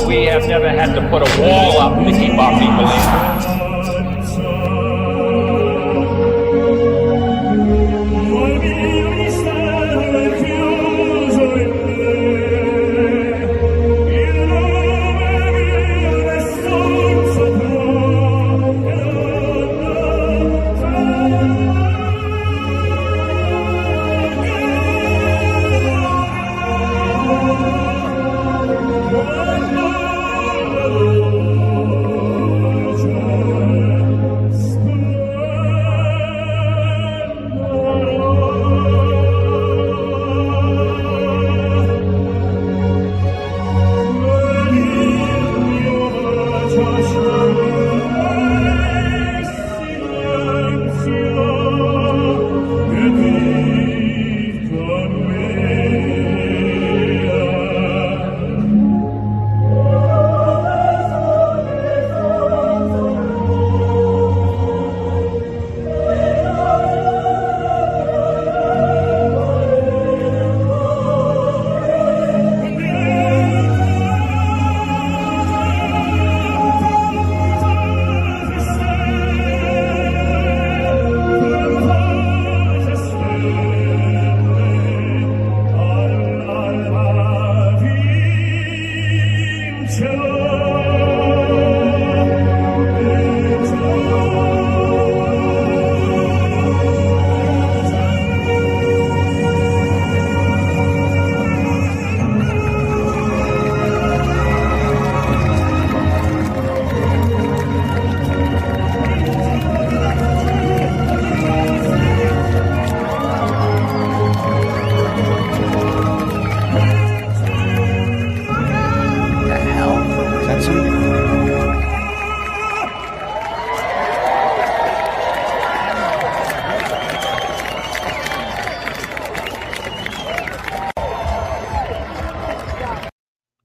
we have never had to put a wall up to keep our people in.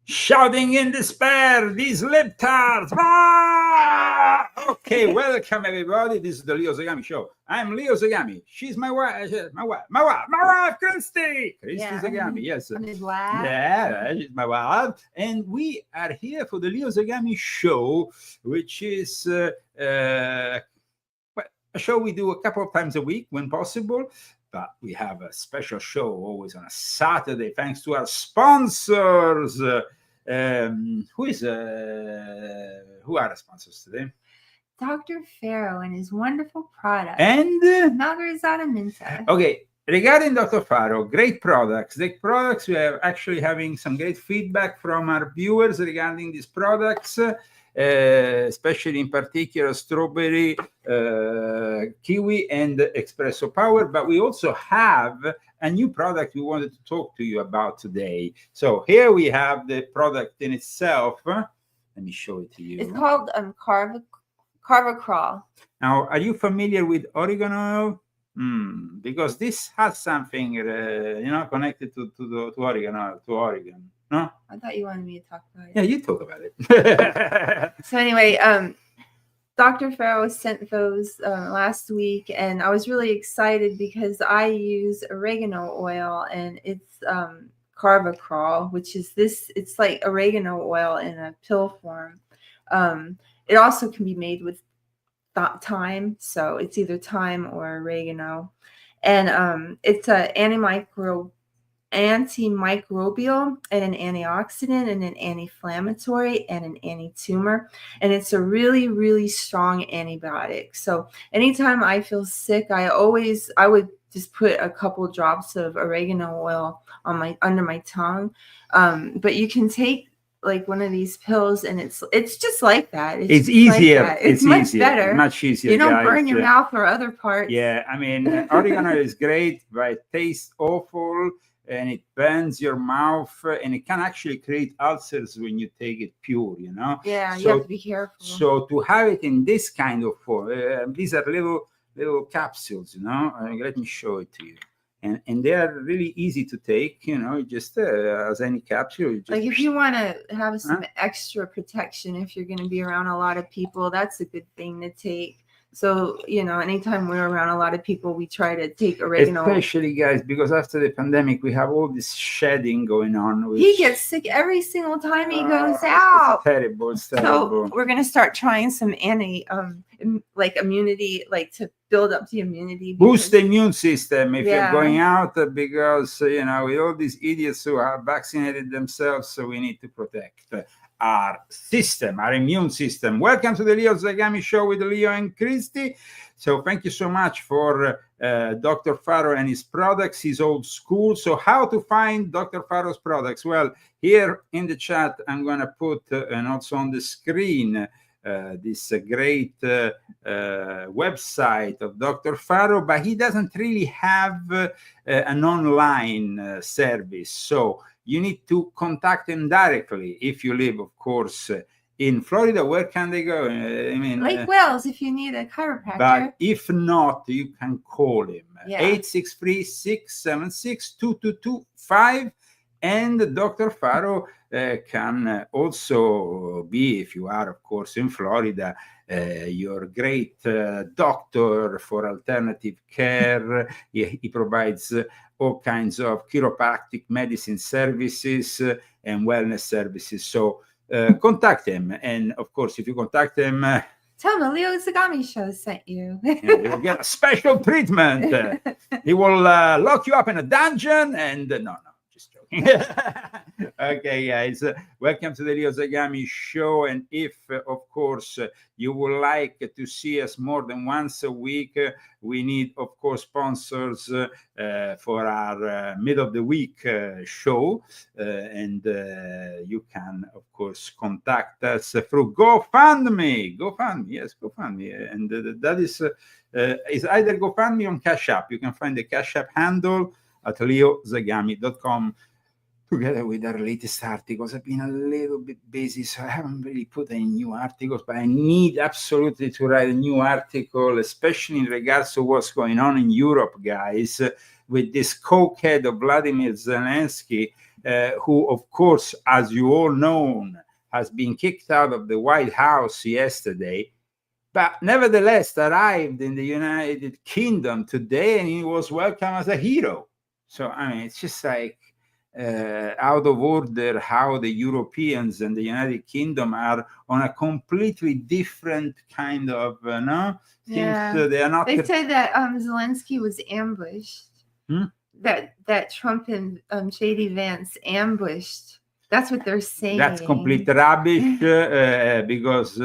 Shouting in despair, these libtards! Ah! Okay, welcome everybody. This is the Leo Zagami Show. I'm Leo Zagami. She's my wife, Christy Zagami. Yes, I'm his wife. Yeah, she's my wife. And we are here for the Leo Zagami Show, which is a show we do a couple of times a week when possible. But we have a special show always on a Saturday, thanks to our sponsors. Who are the sponsors today? Dr. Pharaoh and his wonderful product. And MAGA. Okay, regarding Dr. Pharaoh, great products. We are actually having some great feedback from our viewers regarding these products, especially in particular strawberry, kiwi, and espresso power. But we also have a new product we wanted to talk to you about today. So here we have the product in itself. Let me show it to you. It's called Carver Crawl. Now, are you familiar with oregano oil? Because this has something, connected to oregano, to Oregon. No? I thought you wanted me to talk about it. Yeah, you talk about it. So anyway, Dr. Pharaoh sent those last week, and I was really excited because I use oregano oil, and it's Carver Crawl, which is this. It's like oregano oil in a pill form. It also can be made with thyme, so it's either thyme or oregano, and it's a antimicrobial and an antioxidant and an anti-inflammatory and an anti-tumor, and it's a really, really strong antibiotic. So anytime I feel sick, I would just put a couple drops of oregano oil on under my tongue. But you can take like one of these pills, and it's just like that. It's easier. Like it's much easier. better. Much easier. You don't burn your mouth or other parts. Yeah, I mean, oregano is great, but it tastes awful. And it burns your mouth, and it can actually create ulcers when you take it pure, Yeah, so, you have to be careful. So to have it in this kind of form, these are little capsules, let me show it to you. And they are really easy to take, just as any capsule. Just, like if you want to have some extra protection, if you're going to be around a lot of people, that's a good thing to take. So, anytime we're around a lot of people, we try to take oregano. Especially, guys, because after the pandemic, we have all this shedding going on. He gets sick every single time he goes out. It's terrible. It's terrible. So we're going to start trying some immunity, to build up the immunity. Boost the immune system if you're Yeah. going out, because, with all these idiots who have vaccinated themselves, so we need to protect our system, our immune system. Welcome to the Leo Zagami Show with Leo and Christy. So thank you so much for Dr. Faro and his products. He's old school. So how to find Dr. Faro's products? Well, here in the chat, I'm going to put, and also on the screen, this great website of Dr. Faro, but he doesn't really have an online service. So you need to contact him directly if you live, of course, in Florida. Where can they go? Lake Wales, if you need a chiropractor. But if not, you can call him. Yeah. 863-676-2225. And Dr. Faro can also be, if you are, of course, in Florida, your great doctor for alternative care. He provides all kinds of chiropractic medicine services and wellness services. So contact him. And of course, if you contact him, tell him the Leo Zagami Show sent you. You'll get a special treatment. He will lock you up in a dungeon and no, just joking. Okay, guys, welcome to the Leo Zagami Show. And if, of course, you would like to see us more than once a week, we need, of course, sponsors for our middle of the week show. And you can, of course, contact us through GoFundMe. Yes, GoFundMe. And that is either GoFundMe or Cash App. You can find the Cash App handle at leozagami.com. Together with our latest articles. I've been a little bit busy, so I haven't really put any new articles, but I need absolutely to write a new article, especially in regards to what's going on in Europe, guys, with this cokehead of Vladimir Zelensky, who, of course, as you all know, has been kicked out of the White House yesterday, but nevertheless arrived in the United Kingdom today, and he was welcomed as a hero. So, it's just like, out of order how the Europeans and the United Kingdom are on a completely different kind of Yeah. They are not. They said that Zelensky was ambushed. That Trump and J.D. Vance ambushed. That's what they're saying. That's complete rubbish because,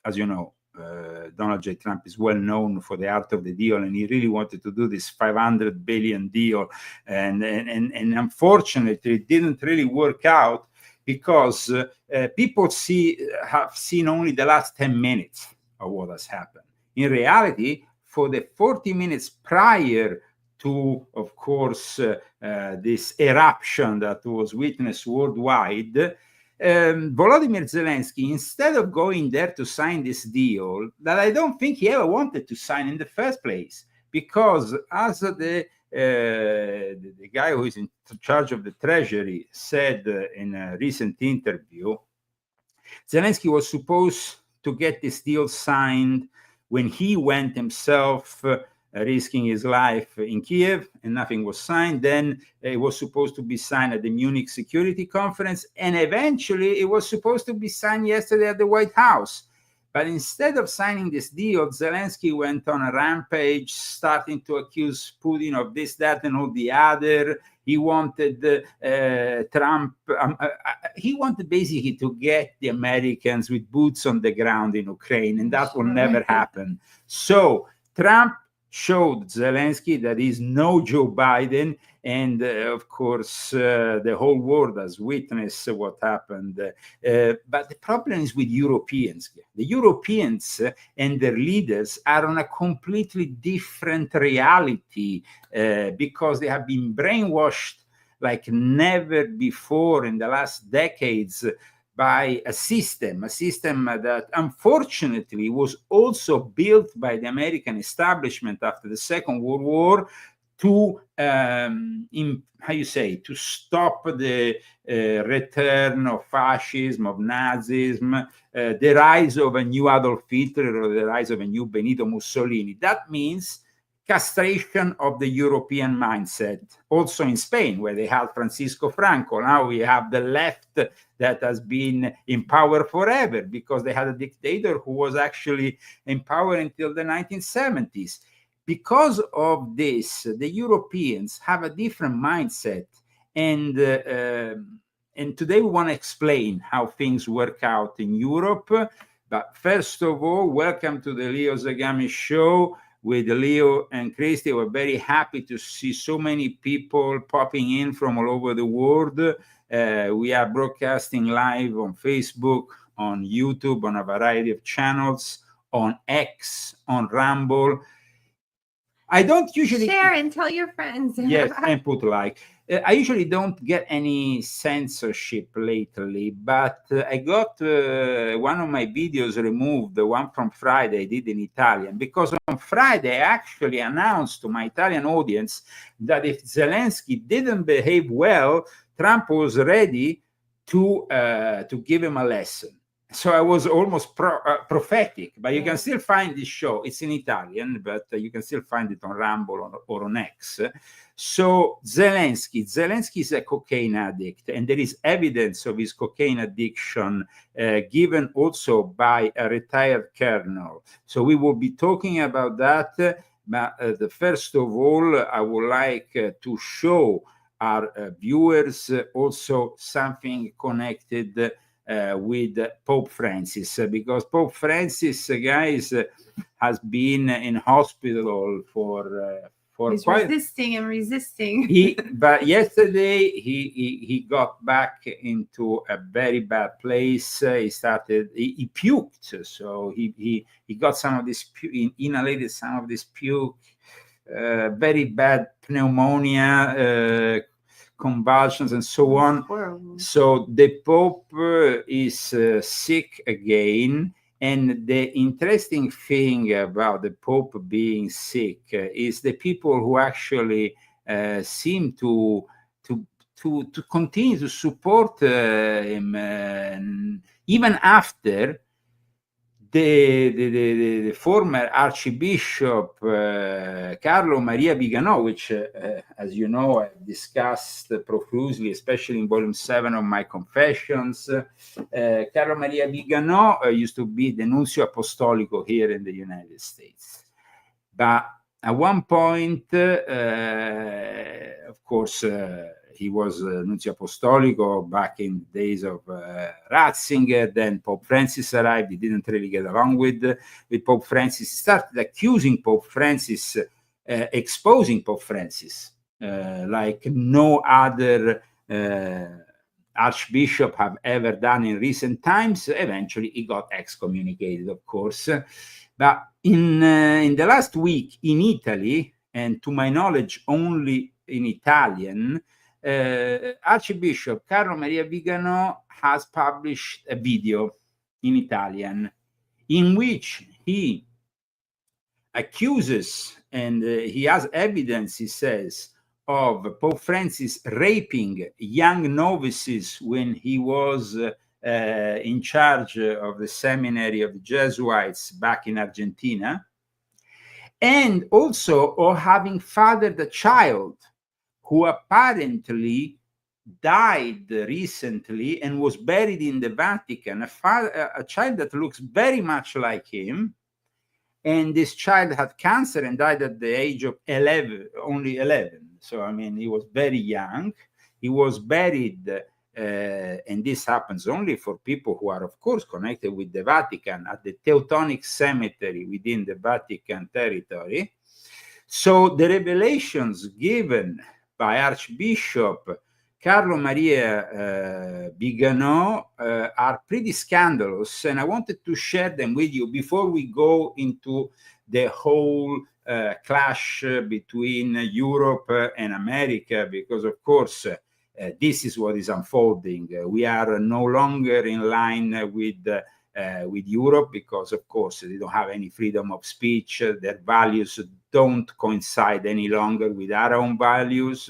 as you know, Donald J. Trump is well known for the art of the deal, and he really wanted to do this $500 billion deal. And unfortunately, it didn't really work out because people have seen only the last 10 minutes of what has happened. In reality, for the 40 minutes prior to, of course, this eruption that was witnessed worldwide, Volodymyr Zelensky, instead of going there to sign this deal that I don't think he ever wanted to sign in the first place, because as the guy who is in charge of the treasury said in a recent interview, Zelensky was supposed to get this deal signed when he went himself risking his life in Kiev, and nothing was signed. Then it was supposed to be signed at the Munich Security Conference, and eventually it was supposed to be signed yesterday at the White House. But instead of signing this deal, Zelensky went on a rampage, starting to accuse Putin of this, that, and all the other. He wanted Trump, he wanted basically to get the Americans with boots on the ground in Ukraine, and that will never happen. So Trump showed Zelensky that he's no Joe Biden, and of course the whole world has witnessed what happened. But the problem is with Europeans. The Europeans and their leaders are on a completely different reality because they have been brainwashed like never before in the last decades by a system that unfortunately was also built by the American establishment after the Second World War to how you say, to stop the return of fascism, of Nazism, the rise of a new Adolf Hitler or the rise of a new Benito Mussolini. That means castration of the European mindset. Also in Spain, where they had Francisco Franco. Now we have the left that has been in power forever because they had a dictator who was actually in power until the 1970s. Because of this, the Europeans have a different mindset, and today we want to explain how things work out in Europe. But first of all, welcome to the Leo Zagami show with Leo and Christy. We're very happy to see so many people popping in from all over the world. We are broadcasting live on Facebook, on YouTube, on a variety of channels, on X, on Rumble. I don't usually share and tell your friends. Yes, and put like. I usually don't get any censorship lately, but I got one of my videos removed, the one from Friday I did in Italian, because on Friday I actually announced to my Italian audience that if Zelensky didn't behave well, Trump was ready to give him a lesson. So I was almost prophetic, but you can still find this show. It's in Italian, but you can still find it on Rumble or on X. So Zelensky is a cocaine addict, and there is evidence of his cocaine addiction given also by a retired colonel. So we will be talking about that. But first of all, I would like to show our viewers also something connected with Pope Francis, because Pope Francis, guys, has been in hospital for He's quite resisting. But yesterday he got back into a very bad place. He puked, so he got some of this inhalated some of this puke, very bad pneumonia. Convulsions and so on. Horrible. So the Pope is sick again, and the interesting thing about the Pope being sick is the people who actually seem to continue to support him even after the former Archbishop Carlo Maria Vigano, which, as you know, I've discussed profusely, especially in Volume 7 of my Confessions. Carlo Maria Vigano used to be the Nuncio Apostolico here in the United States. But at one point, of course, he was Nuncio Apostolico back in the days of Ratzinger. Then Pope Francis arrived. He didn't really get along with Pope Francis. He started accusing Pope Francis, exposing Pope Francis, like no other archbishop have ever done in recent times. Eventually, he got excommunicated, of course. But in the last week in Italy, and to my knowledge, only in Italian, Archbishop Carlo Maria Vigano has published a video in Italian in which he accuses, and he has evidence, he says, of Pope Francis raping young novices when he was in charge of the seminary of the Jesuits back in Argentina, and also of having fathered a child who apparently died recently and was buried in the Vatican, a child that looks very much like him. And this child had cancer and died at the age of 11, only 11. So, I mean, he was very young. He was buried, and this happens only for people who are, of course, connected with the Vatican, at the Teutonic Cemetery within the Vatican territory. So the revelations given by Archbishop Carlo Maria Vigano are pretty scandalous, and I wanted to share them with you before we go into the whole clash between Europe and America, because, of course, this is what is unfolding. We are no longer in line with with Europe, because of course they don't have any freedom of speech. Their values don't coincide any longer with our own values.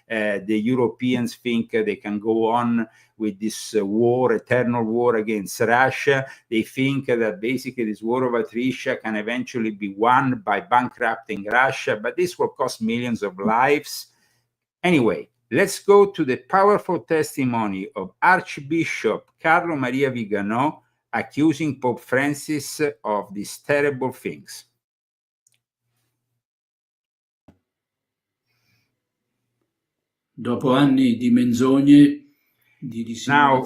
The Europeans think they can go on with this war, eternal war against Russia. They think that basically this war of attrition can eventually be won by bankrupting Russia, but this will cost millions of lives. Anyway, let's go to the powerful testimony of Archbishop Carlo Maria Viganò accusing Pope Francis of these terrible things. Dopo anni di menzogne, Now,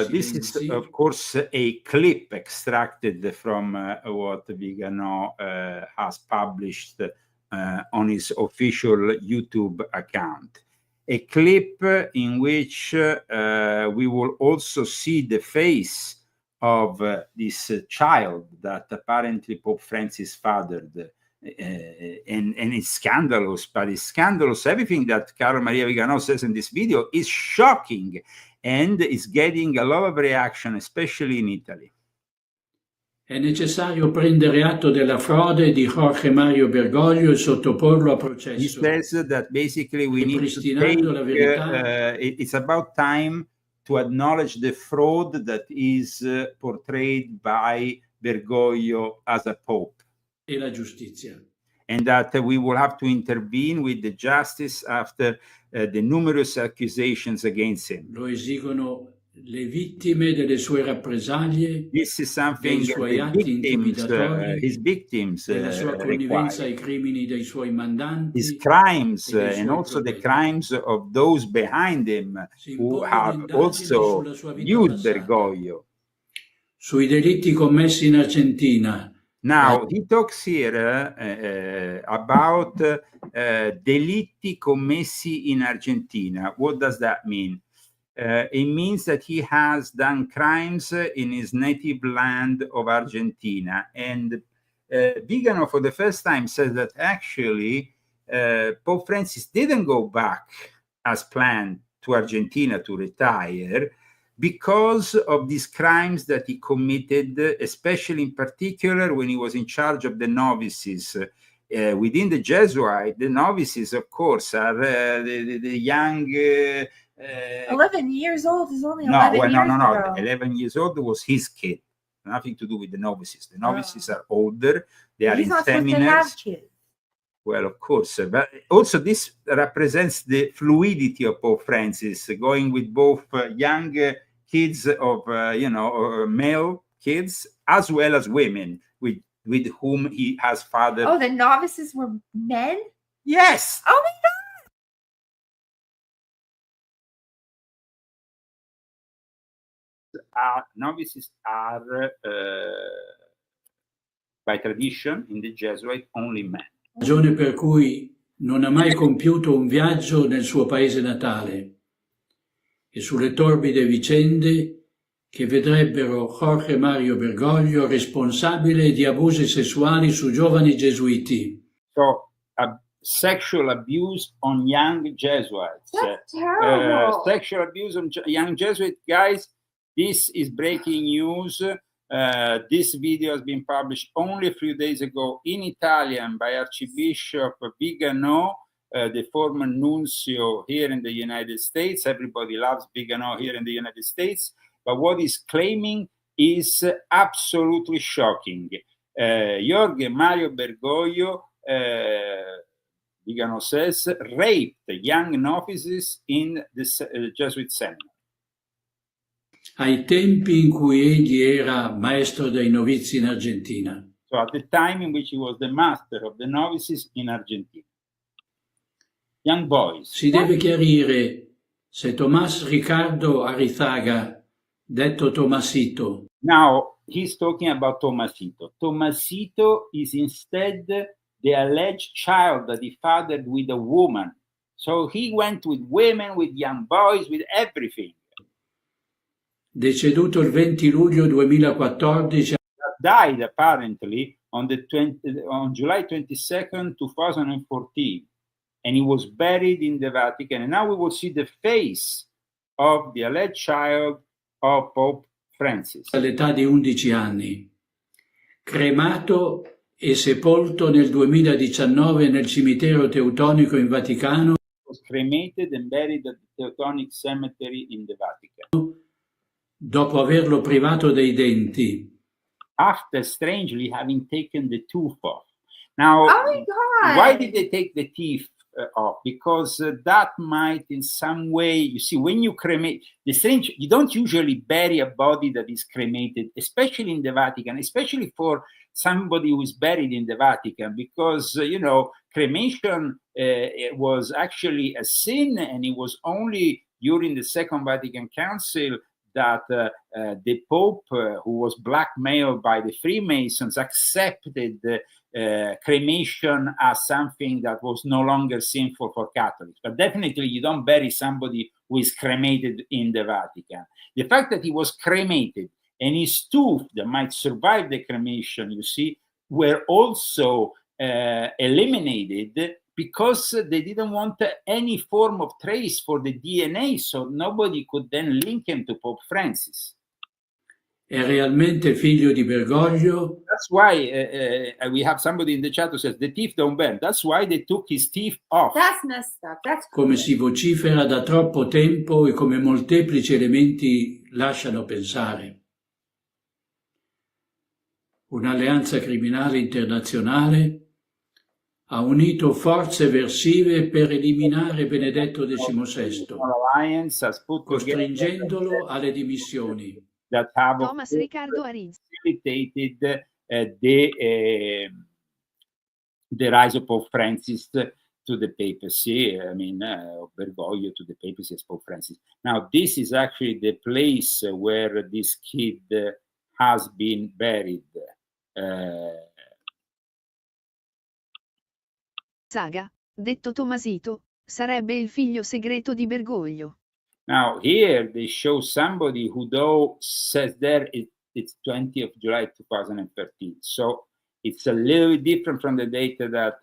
this is, of course, a clip extracted from what Viganò has published on his official YouTube account. A clip in which we will also see the face of this child that apparently Pope Francis fathered. And it's scandalous, but it's scandalous. Everything that Carlo Maria Viganò says in this video is shocking and is getting a lot of reaction, especially in Italy. È necessario prendere atto della frode di Jorge Mario Bergoglio e sottoporlo a processo. He says that basically we need to take, it's about time to acknowledge the fraud that is portrayed by Bergoglio as a pope. E la giustizia. And that we will have to intervene with the justice after the numerous accusations against him. Lo esigono le vittime delle sue rappresaglie. This is something his victims della sua connivenza ai crimini dei suoi mandanti. His crimes and also the crimes of those behind him who have also used Bergoglio. Sui delitti commessi in Argentina. Now, he talks here about delitti commessi in Argentina. What does that mean? It means that he has done crimes in his native land of Argentina. And Viganò, for the first time, says that actually Pope Francis didn't go back as planned to Argentina to retire, because of these crimes that he committed, especially in particular when he was in charge of the novices. Within the Jesuit, the novices, of course, are the young... 11 years old is only 11 years ago. No. 11 years old was his kid. Nothing to do with the novices. The novices are older. They are in seminaries. He's not supposed to have kids. Well, of course, but also this represents the fluidity of Pope Francis, going with both young kids of, male kids, as well as women with whom he has fathered. Oh, the novices were men? Yes. Oh, my God. Novices are, by tradition, in the Jesuit, only men. Ragione per cui non ha mai compiuto un viaggio nel suo paese natale e sulle torbide vicende che vedrebbero Jorge Mario Bergoglio responsabile di abusi sessuali su giovani gesuiti. So, sexual abuse on young Jesuits. That's terrible. Sexual abuse on young Jesuits. Guys, this is breaking news. This video has been published only a few days ago in Italian by Archbishop Viganò, the former nuncio here in the United States. Everybody loves Viganò here in the United States. But what he's claiming is absolutely shocking. Jorge Mario Bergoglio, Viganò says, raped young novices in the Jesuit seminary. Ai tempi in cui egli era maestro dei novizi in Argentina. So at the time in which he was the master of the novices in Argentina. Young boys. Si deve chiarire se Tomás Ricardo Arrizaga, detto Tomasito. Now, he's talking about Tomasito. Tomasito is instead the alleged child that he fathered with a woman. So he went with women, with young boys, with everything. Deceduto il 20 luglio 2014. Died apparently on July 22nd, 2014. And he was buried in the Vatican. And now we will see the face of the alleged child of Pope Francis. All'età di 11 anni, cremato e sepolto nel 2019 nel cimitero teutonico in Vaticano, Was cremated and buried at the Teutonic Cemetery in the Vatican. dopo averlo privato dei denti. After strangely having taken the tooth off. Now, Oh my God. why did they take the teeth off? Because that might in some way, you see, when you cremate, you don't usually bury a body that is cremated, especially in the Vatican, especially for somebody who is buried in the Vatican, because, cremation was actually a sin, and it was only during the Second Vatican Council that the Pope, who was blackmailed by the Freemasons, accepted cremation as something that was no longer sinful for Catholics. But definitely you don't bury somebody who is cremated in the Vatican. The fact that he was cremated and his tooth that might survive the cremation, you see, were also eliminated because they didn't want any form of trace for the DNA, so nobody could then link him to Pope Francis. È realmente figlio di Bergoglio? That's why we have somebody in the chat who says the teeth don't bend. That's why they took his teeth off. That's messed up. That's Come si vocifera da troppo tempo e come molteplici elementi lasciano pensare. Un'alleanza criminale internazionale ha unito forze eversive per eliminare Benedetto XVI, costringendolo alle dimissioni. That have Thomas Riccardo Ariz. facilitated the rise of Pope Francis to the papacy. Bergoglio to the papacy as Pope Francis. Now, this is actually the place where this kid has been buried. Saga, detto Tomasito, sarebbe il figlio segreto di Bergoglio. Now, here they show somebody who, though, says there it's 20th of July 2013. So it's a little bit different from the data that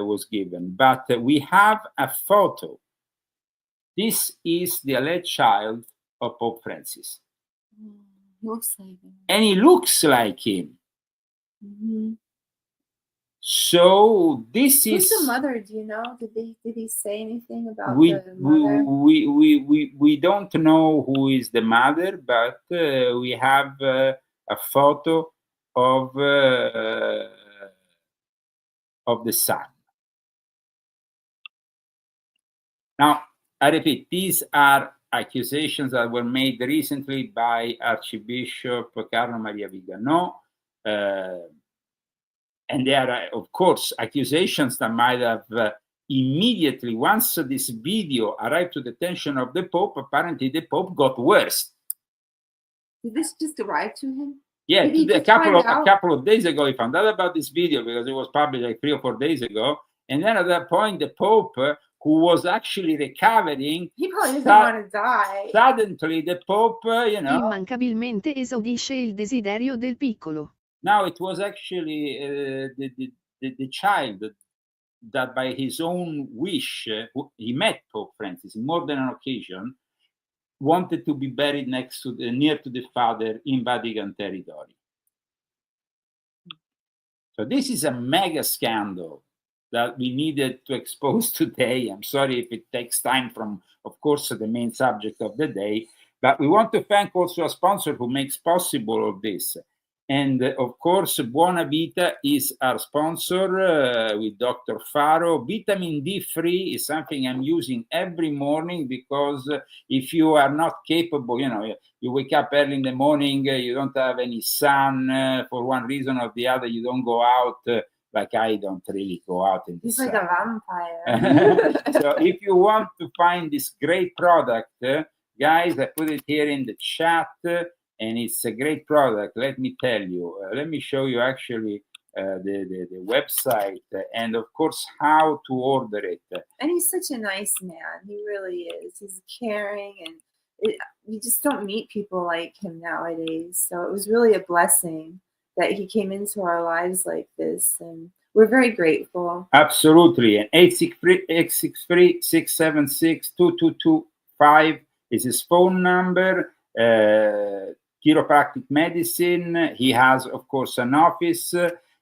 was given. But we have a photo. This is the alleged child of Pope Francis. looks like him. And he looks like him. Mm-hmm. So this Who's is the mother? Do you know? Did he say anything about we the mother? we don't know who is the mother, but we have a photo of the son. Now, I repeat, these are accusations that were made recently by Archbishop Carlo Maria Vigano. And there are, of course, accusations that might have immediately, once this video arrived to the attention of the Pope, apparently the Pope got worse. Did this just arrive to him? Yeah, Did he a just find out? couple of days ago, he found out about this video because it was published like 3 or 4 days ago. And then at that point, the Pope, who was actually recovering, He probably doesn't want to die. suddenly the Pope, Immancabilmente esaudisce il desiderio del piccolo. now it was actually the child that by his own wish, he met Pope Francis in more than an occasion, wanted to be buried near to the father in Vatican territory. So this is a mega scandal that we needed to expose today. I'm sorry if it takes time from, of course, the main subject of the day, but we want to thank also a sponsor who makes possible all this. And of course, Buona Vita is our sponsor with Dr. Faro. Vitamin D3 is something I'm using every morning because if you are not capable, you wake up early in the morning, you don't have any sun for one reason or the other, you don't go out. Like I don't really go out in the He's sun. like a vampire. So if you want to find this great product, guys, I put it here in the chat. And it's a great product, let me tell you. Let me show you actually the website and, of course, how to order it. And he's such a nice man. He really is. He's caring, and you just don't meet people like him nowadays. So it was really a blessing that he came into our lives like this, and we're very grateful. Absolutely. And 863-676-2225 is his phone number. chiropractic medicine. He has, of course, an office,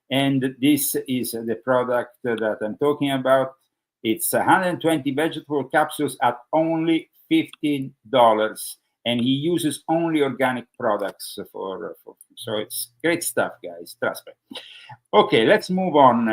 and this is the product that I'm talking about. It's 120 vegetable capsules at only $15, and he uses only organic products for so it's great stuff, guys. Trust me. Okay, let's move on.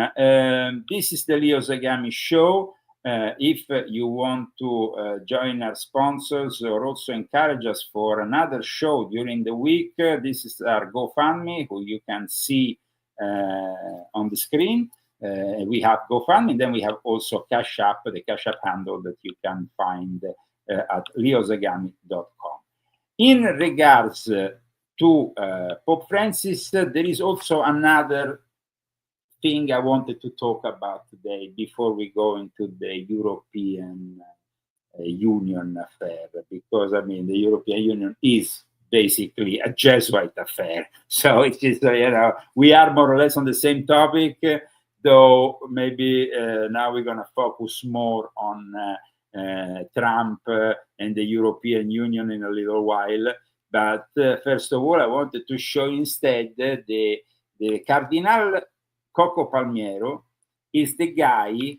This is the Leo Zagami show. If you want to join our sponsors or also encourage us for another show during the week, this is our GoFundMe, who you can see on the screen. We have GoFundMe, and then we have also Cash App, the Cash App handle that you can find at leozagami.com. In regards to Pope Francis, there is also another thing I wanted to talk about today before we go into the European Union affair, because I mean the European Union is basically a Jesuit affair. So it is, we are more or less on the same topic, though maybe now we're going to focus more on Trump and the European Union in a little while. But first of all, I wanted to show instead the Cardinal Coco Palmiero is the guy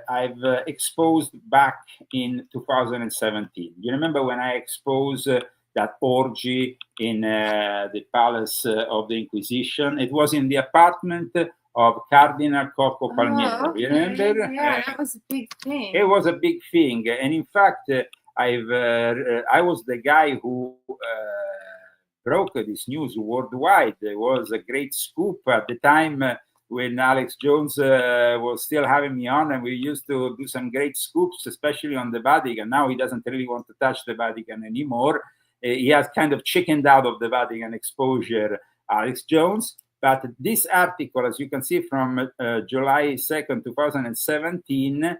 I've exposed back in 2017. You remember when I exposed that orgy in the Palace of the Inquisition? It was in the apartment of Cardinal Coco Palmiero. Oh, okay. You remember? Yeah, that was a big thing. It was a big thing. And in fact, I was the guy who broke this news worldwide. There was a great scoop at the time when Alex Jones was still having me on, and we used to do some great scoops, especially on the Vatican. Now he doesn't really want to touch the Vatican anymore. He has kind of chickened out of the Vatican exposure, Alex Jones. But this article, as you can see from July 2nd, 2017,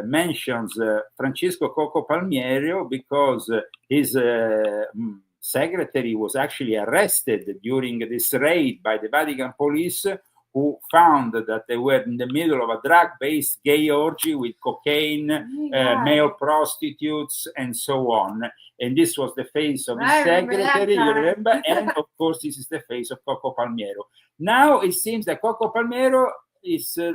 mentions Francesco Coco Palmiero because his secretary was actually arrested during this raid by the Vatican police, who found that they were in the middle of a drug-based gay orgy with cocaine, male prostitutes, and so on. And this was the face of his secretary, you remember? And of course, this is the face of Coco Palmiero. Now it seems that Coco Palmiero is, a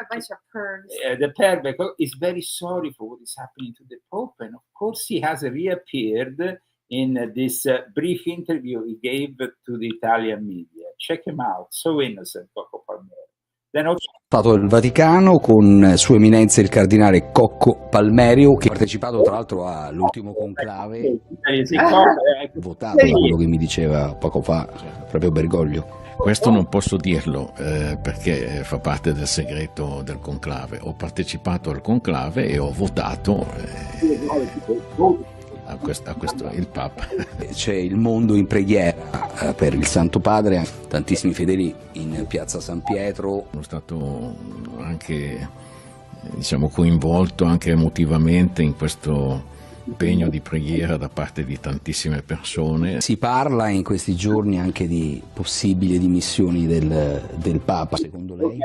bunch of pervs. The pervert is very sorry for what is happening to the Pope. And of course, he has reappeared in this brief interview he gave to the Italian media. Check him out, so innocent, Coco Palmiero. Then also Stato del Vaticano con Sua Eminenza il Cardinale Cocco Palmerio, che ha partecipato tra l'altro all'ultimo conclave, votato da quello che mi diceva poco fa proprio Bergoglio. Questo non posso dirlo perché fa parte del segreto del conclave. Ho partecipato al conclave e ho votato a questo il Papa. C'è il mondo in preghiera per il Santo Padre, tantissimi fedeli in piazza San Pietro. Sono stato anche coinvolto anche emotivamente in questo impegno di preghiera da parte di tantissime persone. Si parla in questi giorni anche di possibili dimissioni del Papa, secondo lei?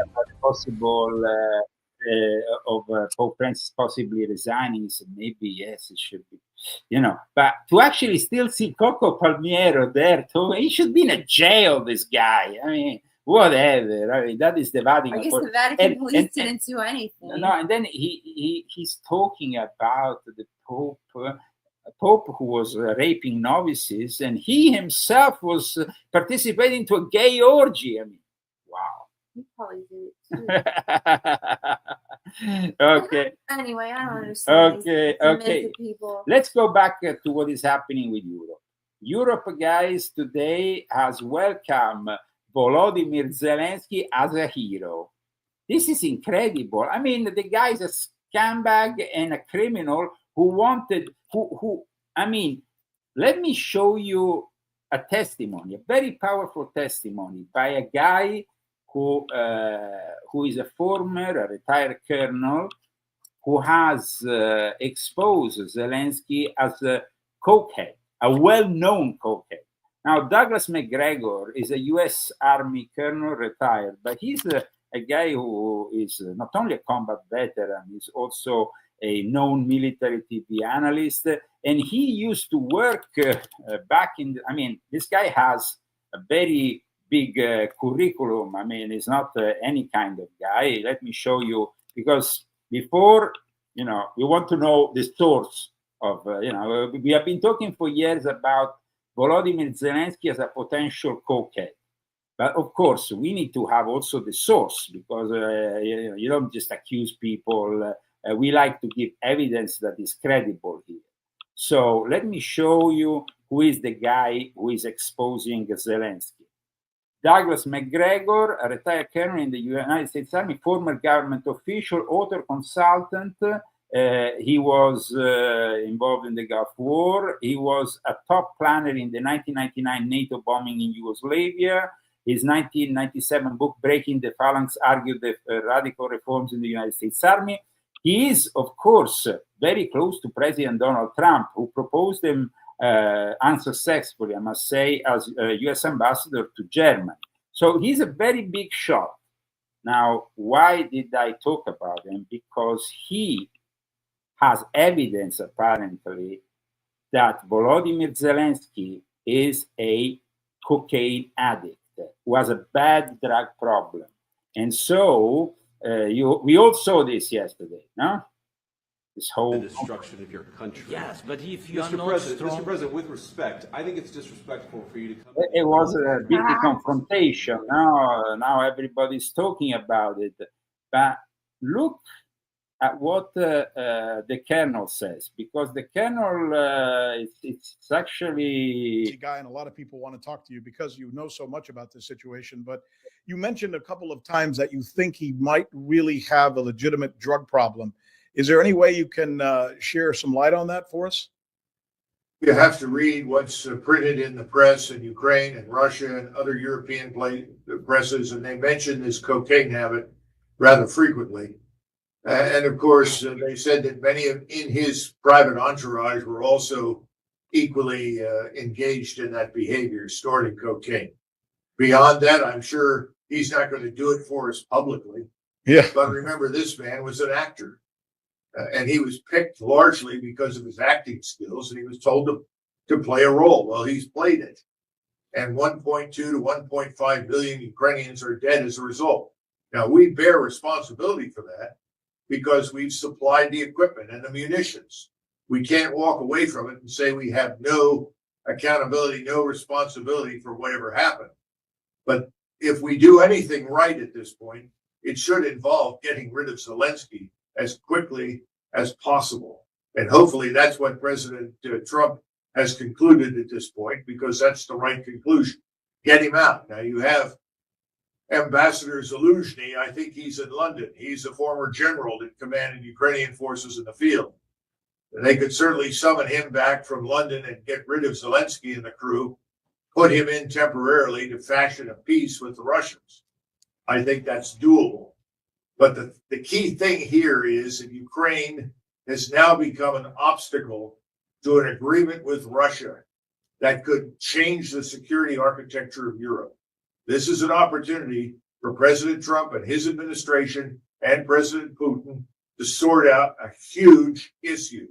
Of Pope Francis possibly resigning, so maybe yes, it should be, but to actually still see Coco Palmiero there, he should be in a jail, this guy. I mean, whatever. I mean, that is the Vatican. I guess the Vatican police didn't do anything. No, and then he's talking about the Pope, a Pope who was raping novices, and he himself was participating to a gay orgy. I mean, wow. He probably did it too. Okay. Anyway, I don't understand. Okay. Let's go back to what is happening with Europe. Europe, guys, today has welcomed Volodymyr Zelensky as a hero. This is incredible. I mean, the guy is a scumbag and a criminal let me show you a testimony, a very powerful testimony by a guy who is a retired colonel, who has exposed Zelensky as a cokehead, a well-known cokehead. Now, Douglas McGregor is a U.S. Army colonel, retired, but he's a guy who is not only a combat veteran, he's also a known military TV analyst, and he used to work back in. I mean, this guy has a very big curriculum. I mean, he's not any kind of guy. Let me show you, because before, you know, we want to know the source of, you know, we have been talking for years about Volodymyr Zelensky as a potential cokehead. But of course, we need to have also the source, because you don't just accuse people. We like to give evidence that is credible here. So let me show you who is the guy who is exposing Zelensky. Douglas McGregor, a retired colonel in the United States Army, former government official, author, consultant. He was involved in the Gulf War. He was a top planner in the 1999 NATO bombing in Yugoslavia. His 1997 book, Breaking the Phalanx, argued the radical reforms in the United States Army. He is, of course, very close to President Donald Trump, who proposed him unsuccessfully, I must say, as US ambassador to Germany. So he's a very big shot. Now, why did I talk about him? Because he has evidence, apparently, that Volodymyr Zelensky is a cocaine addict who has a bad drug problem. And so we all saw this yesterday, no? This whole the destruction of your country. Yes, but if you are Mr. not President, strong... Mr. President, with respect, I think it's disrespectful for you to come... It was a big confrontation. Now everybody's talking about it. But look at what the colonel says, because the colonel, it's actually... Guy, and a lot of people want to talk to you because you know so much about this situation, but you mentioned a couple of times that you think he might really have a legitimate drug problem. Is there any way you can share some light on that for us? You have to read what's printed in the press in Ukraine and Russia and other European presses, and they mention this cocaine habit rather frequently. And of course, they said that many in his private entourage were also equally engaged in that behavior, snorting cocaine. Beyond that, I'm sure he's not going to do it for us publicly. Yeah. But remember, this man was an actor. And he was picked largely because of his acting skills, and he was told to play a role. Well, he's played it. And 1.2 to 1.5 billion Ukrainians are dead as a result. Now, we bear responsibility for that because we've supplied the equipment and the munitions. We can't walk away from it and say we have no accountability, no responsibility for whatever happened. But if we do anything right at this point, it should involve getting rid of Zelensky as quickly as possible. And hopefully that's what President Trump has concluded at this point, because that's the right conclusion. Get him out. Now you have Ambassador Zelensky. I think he's in London. He's a former general that commanded Ukrainian forces in the field. And they could certainly summon him back from London and get rid of Zelensky and the crew, put him in temporarily to fashion a peace with the Russians. I think that's doable. But the key thing here is that Ukraine has now become an obstacle to an agreement with Russia that could change the security architecture of Europe. This is an opportunity for President Trump and his administration and President Putin to sort out a huge issue,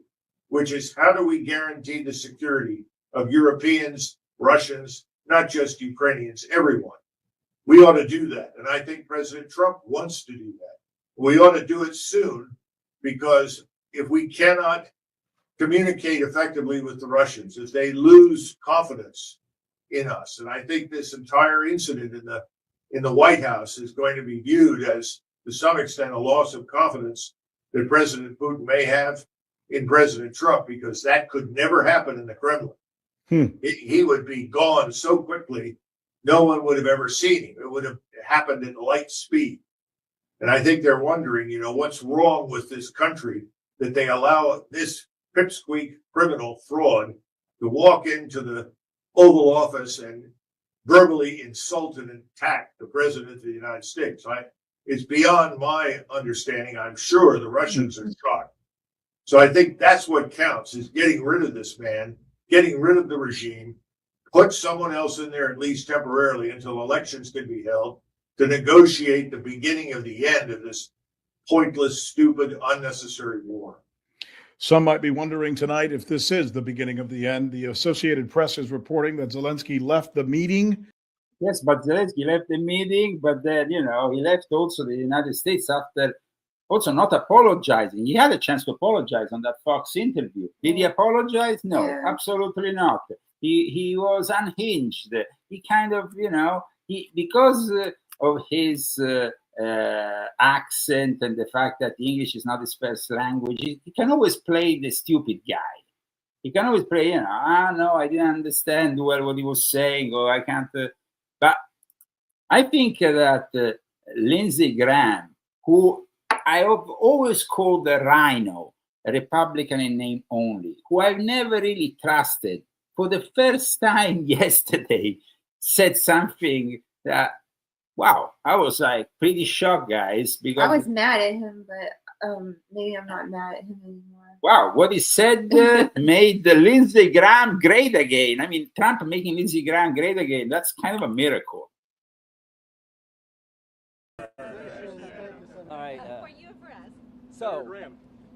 which is how do we guarantee the security of Europeans, Russians, not just Ukrainians, everyone. We ought to do that. And I think President Trump wants to do that. We ought to do it soon, because if we cannot communicate effectively with the Russians, if they lose confidence in us, and I think this entire incident in the White House is going to be viewed as, to some extent, a loss of confidence that President Putin may have in President Trump, because that could never happen in the Kremlin. He would be gone so quickly, no one would have ever seen him. It would have happened at light speed. And I think they're wondering, what's wrong with this country that they allow this pipsqueak criminal fraud to walk into the Oval Office and verbally insult and attack the President of the United States. It's beyond my understanding. I'm sure the Russians are shocked. So I think that's what counts, is getting rid of this man, getting rid of the regime, put someone else in there at least temporarily until elections can be held, to negotiate the beginning of the end of this pointless, stupid, unnecessary war. Some might be wondering tonight if this is the beginning of the end. The Associated Press is reporting that Zelensky left the meeting. Yes, but Zelensky left the meeting, but then, he left also the United States after also not apologizing. He had a chance to apologize on that Fox interview. Did he apologize? No, absolutely not. He was unhinged. He kind of, because of his accent and the fact that English is not his first language, he can always play the stupid guy. He can always play, no, I didn't understand well what he was saying, or I can't. But I think that Lindsey Graham, who I have always called the Rhino, a Republican in name only, who I've never really trusted, for the first time yesterday said something that, wow, I was like pretty shocked, guys. Because I was mad at him, but maybe I'm not mad at him anymore. Wow, what he said made Lindsey Graham great again. I mean, Trump making Lindsey Graham great again, that's kind of a miracle. All right. So,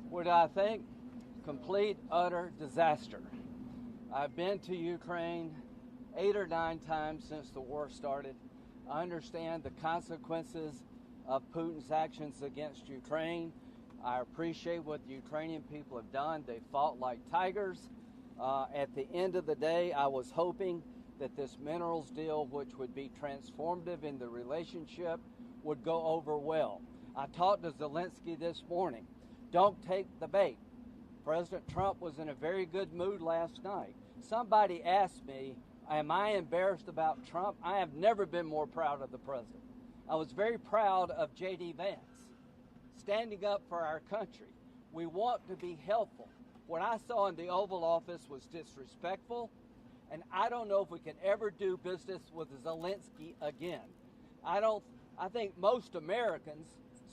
what do I think? Complete, utter disaster. I've been to Ukraine 8 or 9 times since the war started. I understand the consequences of Putin's actions against Ukraine. I appreciate what the Ukrainian people have done. They fought like tigers. At the end of the day, I was hoping that this minerals deal, which would be transformative in the relationship, would go over well. I talked to Zelensky this morning. Don't take the bait. President Trump was in a very good mood last night. Somebody asked me, am I embarrassed about Trump? I have never been more proud of the president. I was very proud of J.D. Vance, standing up for our country. We want to be helpful. What I saw in the Oval Office was disrespectful, and I don't know if we can ever do business with Zelensky again. I think most Americans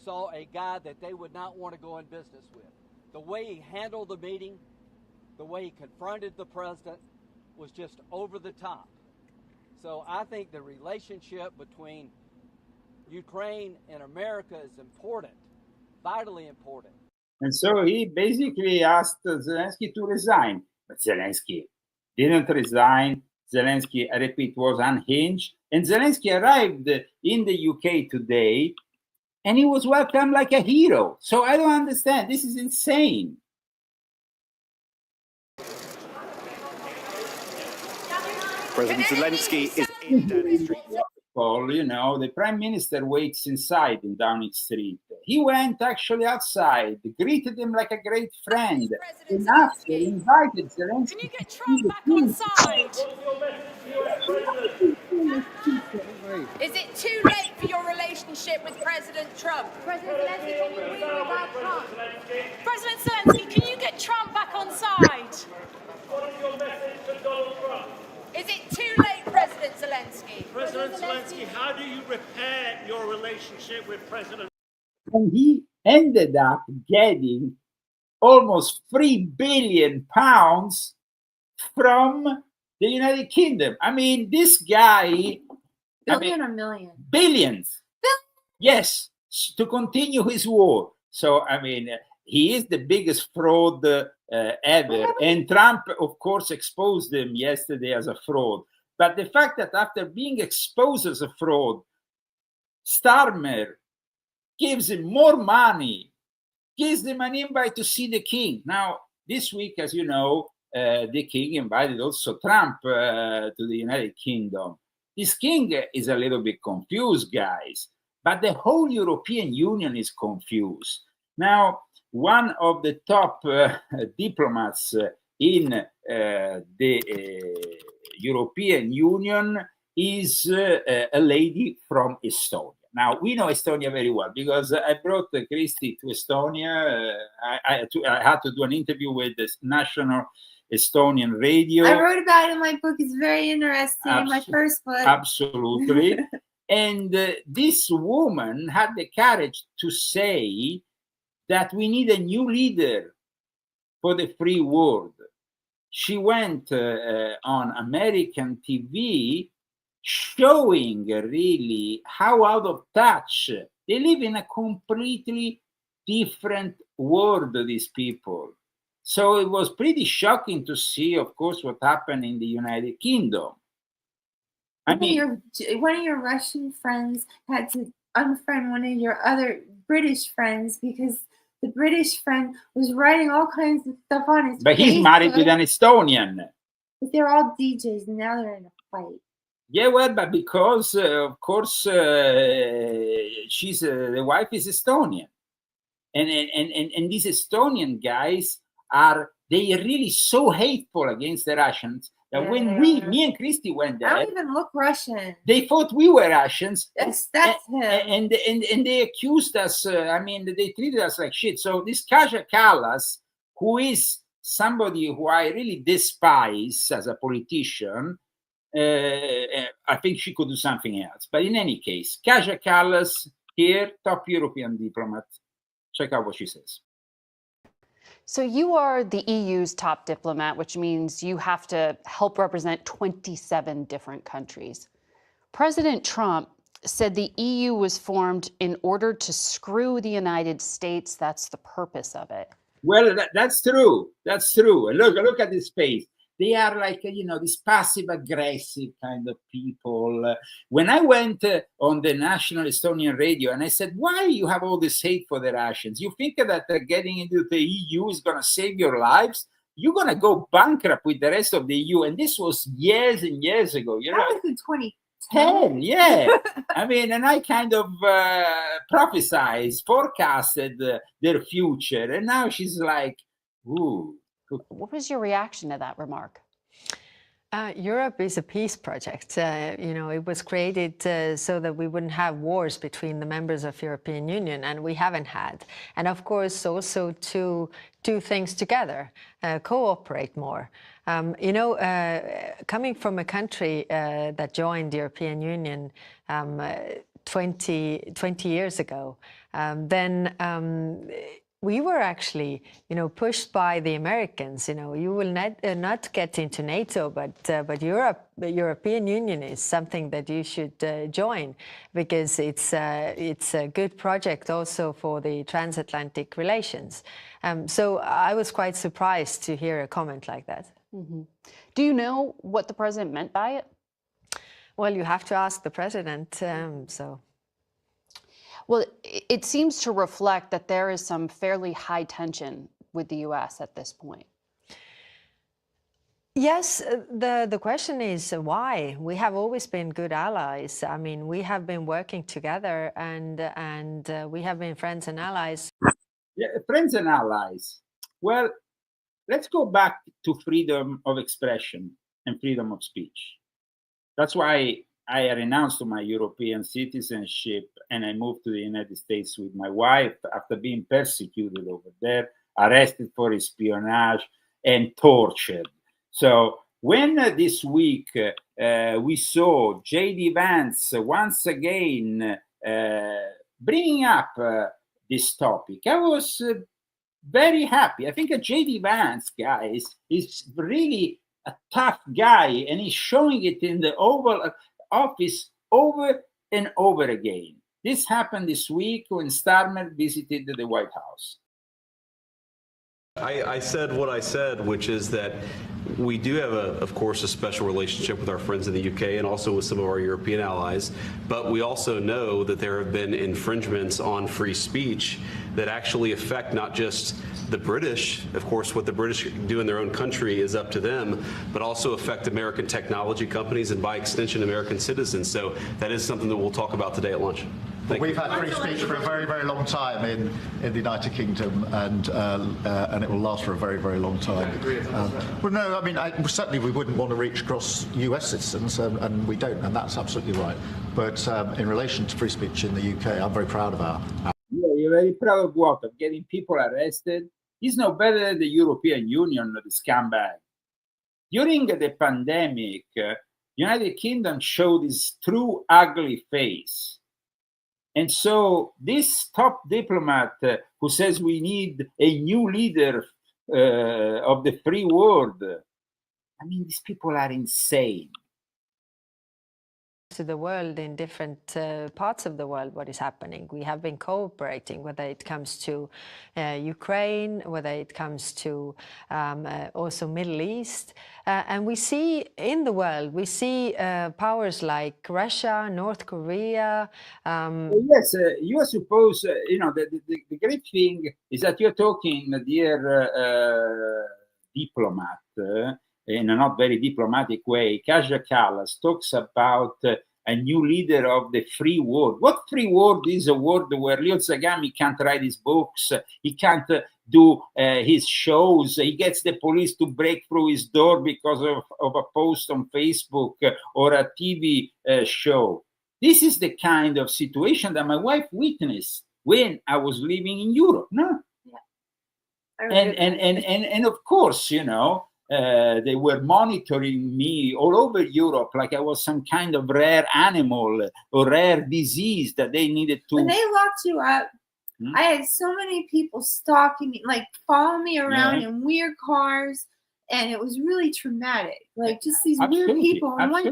saw a guy that they would not want to go in business with. The way he handled the meeting, the way he confronted the president was just over the top. So I think the relationship between Ukraine and America is important, vitally important. And so he basically asked Zelensky to resign. But Zelensky didn't resign. Zelensky, I repeat, was unhinged. And Zelensky arrived in the UK today, and he was welcomed like a hero. So I don't understand. This is insane. President Zelensky is in Downing Street. The prime minister waits inside in Downing Street. He went actually outside, greeted him like a great friend, and after invited Zelensky. Can you get Trump back on side? Is it too late for your relationship with President Trump? President Zelensky, can you bring about Trump? President Zelensky, can you get Trump back on side? What is your message to Donald Trump? Is it too late, President Zelensky? President Zelensky, how do you repair your relationship with President? And he ended up getting almost £3 billion from the United Kingdom. I mean, this guy... Billion or million? Billions. Yes, to continue his war. So, I mean, he is the biggest fraud ever. And Trump, of course, exposed him yesterday as a fraud. But the fact that after being exposed as a fraud, Starmer gives him more money, gives him an invite to see the king. Now, this week, as you know, the king invited also Trump to the United Kingdom. This king is a little bit confused, guys, but the whole European Union is confused. Now, one of the top diplomats in the European Union is a lady from Estonia. Now, we know Estonia very well because I brought Christy to Estonia. I had to do an interview with the national Estonian radio. I wrote about it in my book. It's very interesting. My first book. Absolutely. And this woman had the courage to say that we need a new leader for the free world. She went on American TV showing really how out of touch they live in. A completely different world, these people. So it was pretty shocking to see, of course, what happened in the United Kingdom. I mean, one of your Russian friends had to unfriend one of your other British friends because the British friend was writing all kinds of stuff on his but he's married with an Estonian. But they're all DJs, and now they're in a fight. Yeah, well, but because, of course, she's the wife is Estonian. And these Estonian guys they are really so hateful against the Russians that when me and Christy went there, I don't even look Russian. They thought we were Russians. That's him. And they accused us. I mean, they treated us like shit. So this Kaja Kallas, who is somebody who I really despise as a politician, I think she could do something else. But in any case, Kaja Kallas here, top European diplomat. Check out what she says. So you are the EU's top diplomat, which means you have to help represent 27 different countries. President Trump said the EU was formed in order to screw the United States. That's the purpose of it. Well, that's true. That's true. Look at this face. They are like, this passive-aggressive kind of people. When I went on the national Estonian radio and I said, why you have all this hate for the Russians? You think that getting into the EU is going to save your lives? You're going to go bankrupt with the rest of the EU. And this was years and years ago. That was in 2010. Yeah. I mean, and I kind of forecasted their future. And now she's like, ooh. What was your reaction to that remark? Europe is a peace project. It was created so that we wouldn't have wars between the members of European Union, and we haven't had. And of course, also to do things together, cooperate more. Coming from a country that joined the European Union 20 years ago, we were actually, pushed by the Americans. You will not get into NATO, but the European Union is something that you should join because it's a good project also for the transatlantic relations. So I was quite surprised to hear a comment like that. Mm-hmm. Do you know what the president meant by it? Well, you have to ask the president. Well, it seems to reflect that there is some fairly high tension with the U.S. at this point. Yes, the question is why? We have always been good allies. I mean, we have been working together and we have been friends and allies. Yeah, friends and allies. Well, let's go back to freedom of expression and freedom of speech. That's why I renounced my European citizenship and I moved to the United States with my wife after being persecuted over there, arrested for espionage and tortured. So when this week we saw J.D. Vance once again bringing up this topic, I was very happy. I think J.D. Vance, guys, is really a tough guy and he's showing it in the Oval Office over and over again. This happened this week when Starmer visited the White House. I said what I said, which is that we do have, of course, a special relationship with our friends in the UK and also with some of our European allies, but we also know that there have been infringements on free speech that actually affect not just the British. Of course, what the British do in their own country is up to them, but also affect American technology companies and by extension American citizens. So that is something that we'll talk about today at lunch. We've had free speech for a very, very long time in the United Kingdom, and it will last for a very, very long time. Well, no, I mean, certainly we wouldn't want to reach across US citizens, and we don't, and that's absolutely right. But in relation to free speech in the UK, I'm very proud of our Yeah, you're very proud of what? Of getting people arrested? He's no better than the European Union, the scumbag. During the pandemic, United Kingdom showed its true ugly face. And so this top diplomat who says we need a new leader of the free world, I mean, these people are insane. to the world in different parts of the world what is happening. We have been cooperating, whether it comes to Ukraine, whether it comes to also Middle East. And we see in the world, we see powers like Russia, North Korea. Yes, you are supposed, the great thing is that you're talking, dear diplomat, in a not very diplomatic way. Kaja Kallas talks about a new leader of the free world. What free world is a world where Leo Zagami can't write his books, he can't do his shows, he gets the police to break through his door because of a post on Facebook or a TV show. This is the kind of situation that my wife witnessed when I was living in Europe. No? Yeah. And of course, they were monitoring me all over Europe like I was some kind of rare animal or rare disease that they needed to. When they locked you up, I had so many people stalking me, like following me around in weird cars, and it was really traumatic. Like just these weird people. And one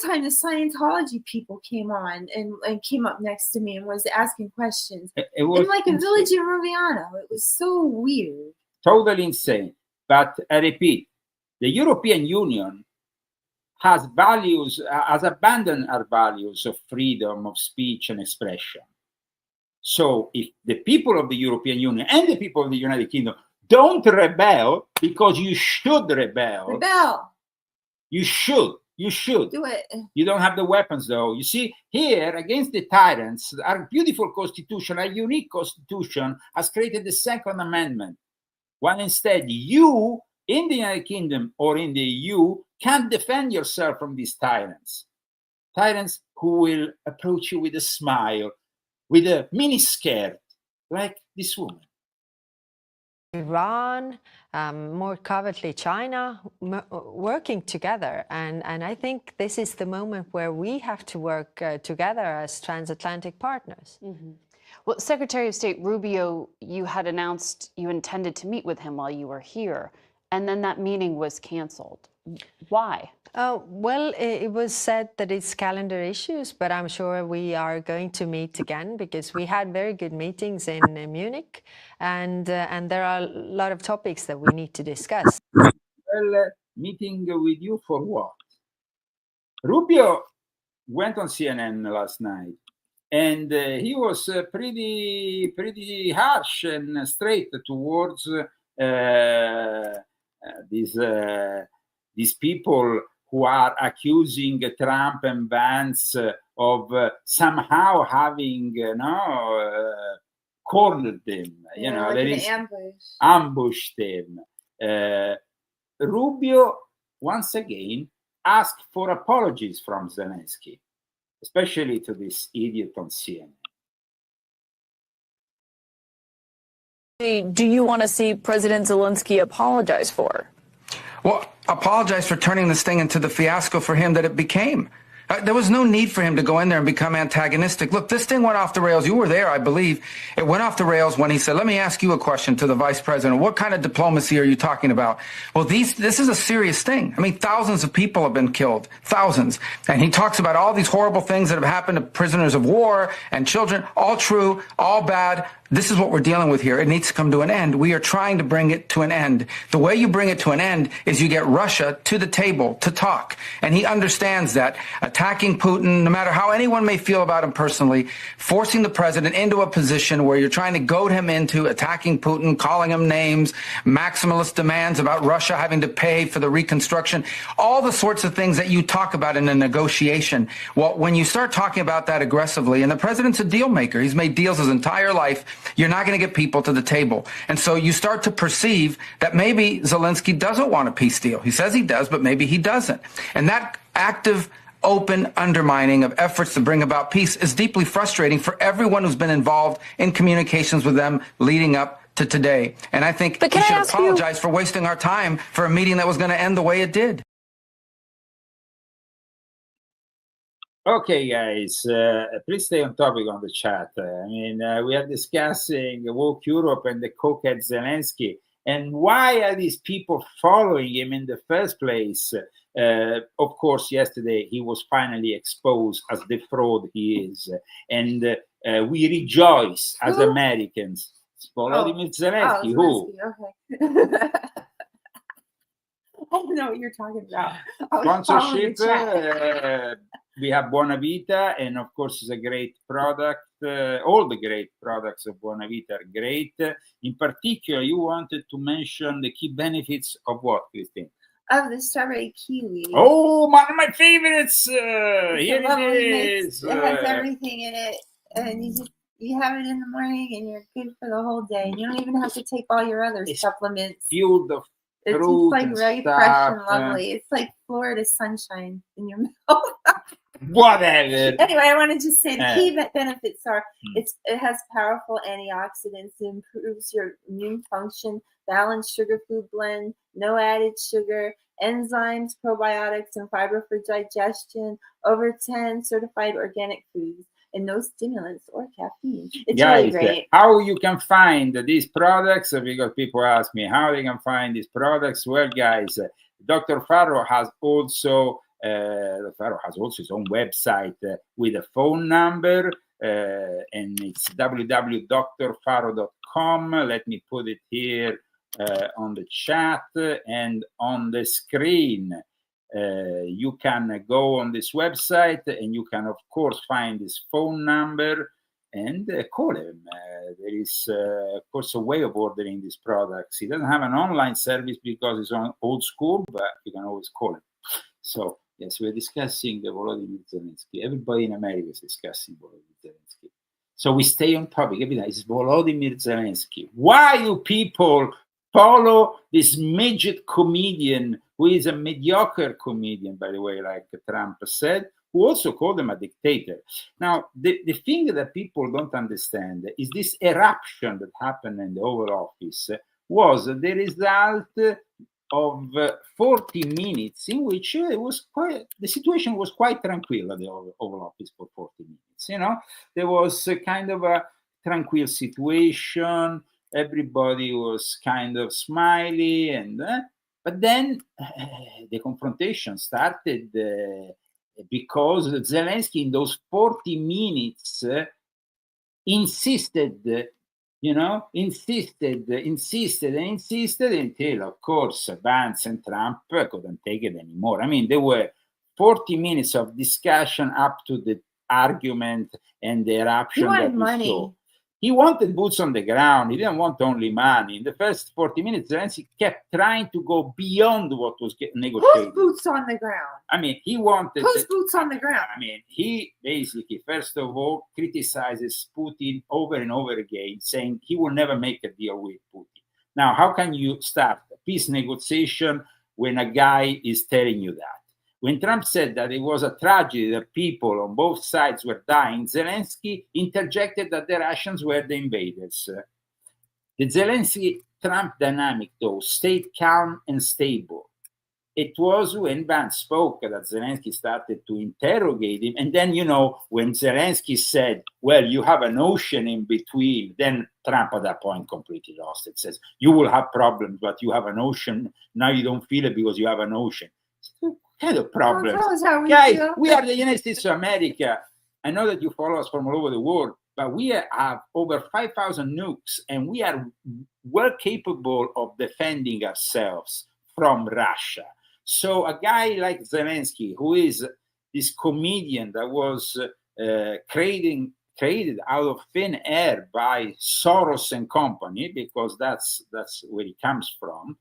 time the Scientology people came on and came up next to me and was asking questions. It was in like a village in Roviano. It was so weird. Totally insane. But I repeat, the European Union has abandoned our values of freedom of speech and expression. So if the people of the European Union and the people of the United Kingdom don't rebel, because you should rebel. You should do it. You don't have the weapons, though. You see, here against the tyrants, our beautiful constitution, our unique constitution, has created the Second Amendment. When instead you, in the United Kingdom or in the EU, can't defend yourself from these tyrants. Tyrants who will approach you with a smile, with a mini skirt, like this woman. Iran, more covertly China, working together. And I think this is the moment where we have to work together as transatlantic partners. Mm-hmm. Well, Secretary of State Rubio, you had announced you intended to meet with him while you were here, and then that meeting was canceled. Why? Well, it was said that it's calendar issues, but I'm sure we are going to meet again because we had very good meetings in Munich, and there are a lot of topics that we need to discuss. Well, meeting with you for what? Rubio went on CNN last night. And he was pretty harsh and straight towards these people who are accusing Trump and Vance of somehow having cornered them, ambushed them. Rubio once again asked for apologies from Zelensky, especially to this idiot on CNN. Do you want to see President Zelensky apologize for? Well, apologize for turning this thing into the fiasco for him that it became. There was no need for him to go in there and become antagonistic. Look, this thing went off the rails. You were there, I believe. It went off the rails when he said, let me ask you a question to the vice president. What kind of diplomacy are you talking about? Well, this is a serious thing. I mean, thousands of people have been killed. Thousands. And he talks about all these horrible things that have happened to prisoners of war and children. All true, all bad. This is what we're dealing with here. It needs to come to an end. We are trying to bring it to an end. The way you bring it to an end is you get Russia to the table to talk. And he understands that attacking Putin, no matter how anyone may feel about him personally, forcing the president into a position where you're trying to goad him into attacking Putin, calling him names, maximalist demands about Russia having to pay for the reconstruction, all the sorts of things that you talk about in a negotiation. Well, when you start talking about that aggressively, and the president's a deal maker, he's made deals his entire life, you're not going to get people to the table. And so you start to perceive that maybe Zelensky doesn't want a peace deal. He says he does, but maybe he doesn't. And that active, open undermining of efforts to bring about peace is deeply frustrating for everyone who's been involved in communications with them leading up to today. And I think we should apologize for wasting our time for a meeting that was going to end the way it did. Okay, guys, please stay on topic on the chat. I mean, we are discussing woke Europe and the Cokehead Zelensky. And why are these people following him in the first place? Of course, yesterday he was finally exposed as the fraud he is. And we rejoice as Americans. Volodymyr Zelensky, who? Okay. I don't know what you're talking about. Sponsorship, we have Buona Vita, and of course it's a great product. All the great products of Buona Vita are great. In particular, you wanted to mention the key benefits of what, Christine? Of the strawberry kiwi. Oh, one of my favorites! Here it is! It has everything in it, and you have it in the morning, and you're good for the whole day. And you don't even have to take all your other supplements. Beautiful. It's just like very fresh and lovely. It's like Florida sunshine in your mouth. Whatever. Anyway, I want to just say the key benefits are it has powerful antioxidants, it improves your immune function, balanced sugar food blend, no added sugar, enzymes, probiotics, and fiber for digestion, over 10 certified organic foods, and no stimulants or caffeine. It's really great. How you can find these products? Because people ask me how they can find these products. Well, guys, Dr. Faro has also his own website with a phone number, and it's www.drfaro.com. Let me put it here on the chat and on the screen. You can go on this website and you can, of course, find his phone number and call him. There is, of course, a way of ordering these products. He doesn't have an online service because it's on old school, but you can always call him. So, yes, we're discussing Volodymyr Zelensky. Everybody in America is discussing Volodymyr Zelensky. So we stay on topic. Every time it's Volodymyr Zelensky. Why do people follow this midget comedian who is a mediocre comedian, by the way, like Trump said, who also called him a dictator? Now, the thing that people don't understand is this eruption that happened in the Oval Office was the result of 40 minutes in which the situation was quite tranquil at the Oval Office for 40 minutes. You know, there was a kind of a tranquil situation. Everybody was kind of smiley, and but then the confrontation started because Zelensky, in those 40 minutes, insisted until, of course, Vance and Trump couldn't take it anymore. I mean, there were 40 minutes of discussion up to the argument and the eruption. He wanted money. He wanted boots on the ground. He didn't want only money. In the first 40 minutes, Zelensky kept trying to go beyond what was negotiated. Whose boots on the ground? I mean, he wanted... Whose boots on the ground? I mean, he basically, first of all, criticizes Putin over and over again, saying he will never make a deal with Putin. Now, how can you start a peace negotiation when a guy is telling you that? When Trump said that it was a tragedy that people on both sides were dying, Zelensky interjected that the Russians were the invaders. The Zelensky-Trump dynamic, though, stayed calm and stable. It was when Vance spoke that Zelensky started to interrogate him. And then, you know, when Zelensky said, well, you have an ocean in between, then Trump at that point completely lost it. Says, you will have problems, but you have an ocean. Now you don't feel it because you have an ocean. What kind of problems? Guys, we are the United States of America. I know that you follow us from all over the world, but we have over 5,000 nukes, and we are well capable of defending ourselves from Russia. So a guy like Zelensky, who is this comedian that was created out of thin air by Soros and company, because that's where he comes from,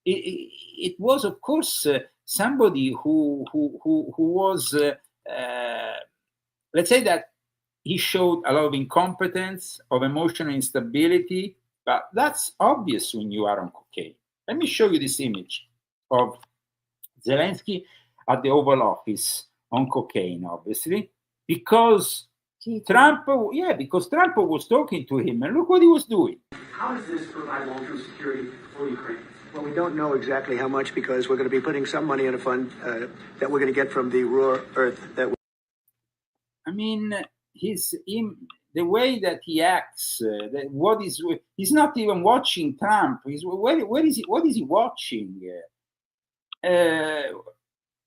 it was, of course, somebody who was, let's say that he showed a lot of incompetence, of emotional instability, but that's obvious when you are on cocaine. Let me show you this image of Zelensky at the Oval Office on cocaine, obviously, because Trump was talking to him, and look what he was doing. How does this provide long-term security for Ukraine? Well, we don't know exactly how much, because we're going to be putting some money in a fund that we're going to get from the raw earth. I mean, the way that he acts, he's not even watching Trump. What is he watching?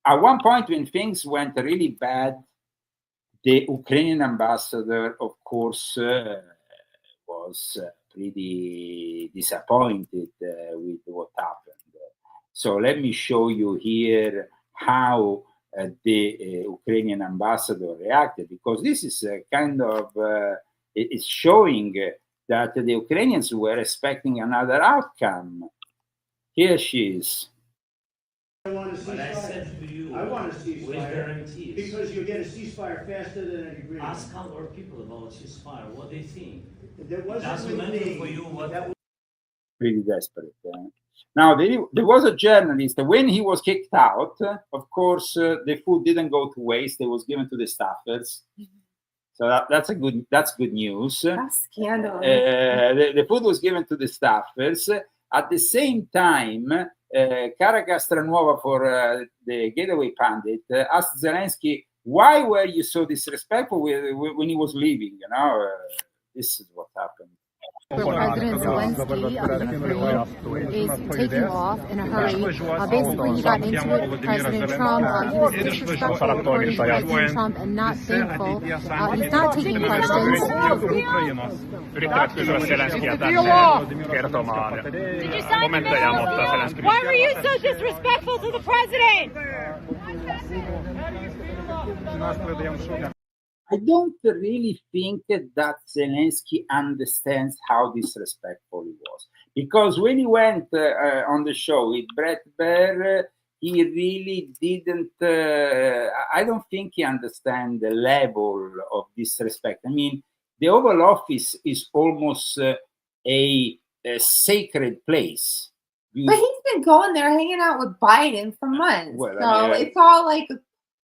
at one point when things went really bad, the Ukrainian ambassador, of course, was pretty disappointed with what happened. So let me show you here how the Ukrainian ambassador reacted, because this is kind of, it's showing that the Ukrainians were expecting another outcome. Here she is. I want a ceasefire. I said to you, I want a ceasefire. with guarantees. Because you'll get a ceasefire faster than an agreement. Ask our people about ceasefire, what they think. There wasn't doesn't matter for you what. Really desperate. Now, there was a journalist, when he was kicked out, of course, the food didn't go to waste. It was given to the staffers. So that's good news. That's scandalous. The food was given to the staffers. At the same time, Cara Castronuova, for the Getaway Pundit, asked Zelensky, why were you so disrespectful when he was leaving? You know, this is what happened. President Zelensky is taking off in a hurry. Basically, he got into it with President Trump. He was disrespectful according to President Trump and not thankful. He's not taking questions. Why were you so disrespectful to the president? I don't really think that Zelensky understands how disrespectful he was. Because when he went on the show with Brett Baer, he really didn't, I don't think he understands the level of disrespect. I mean, the Oval Office is almost a sacred place. But he's been going there hanging out with Biden for months. Well, so I mean, it's all like,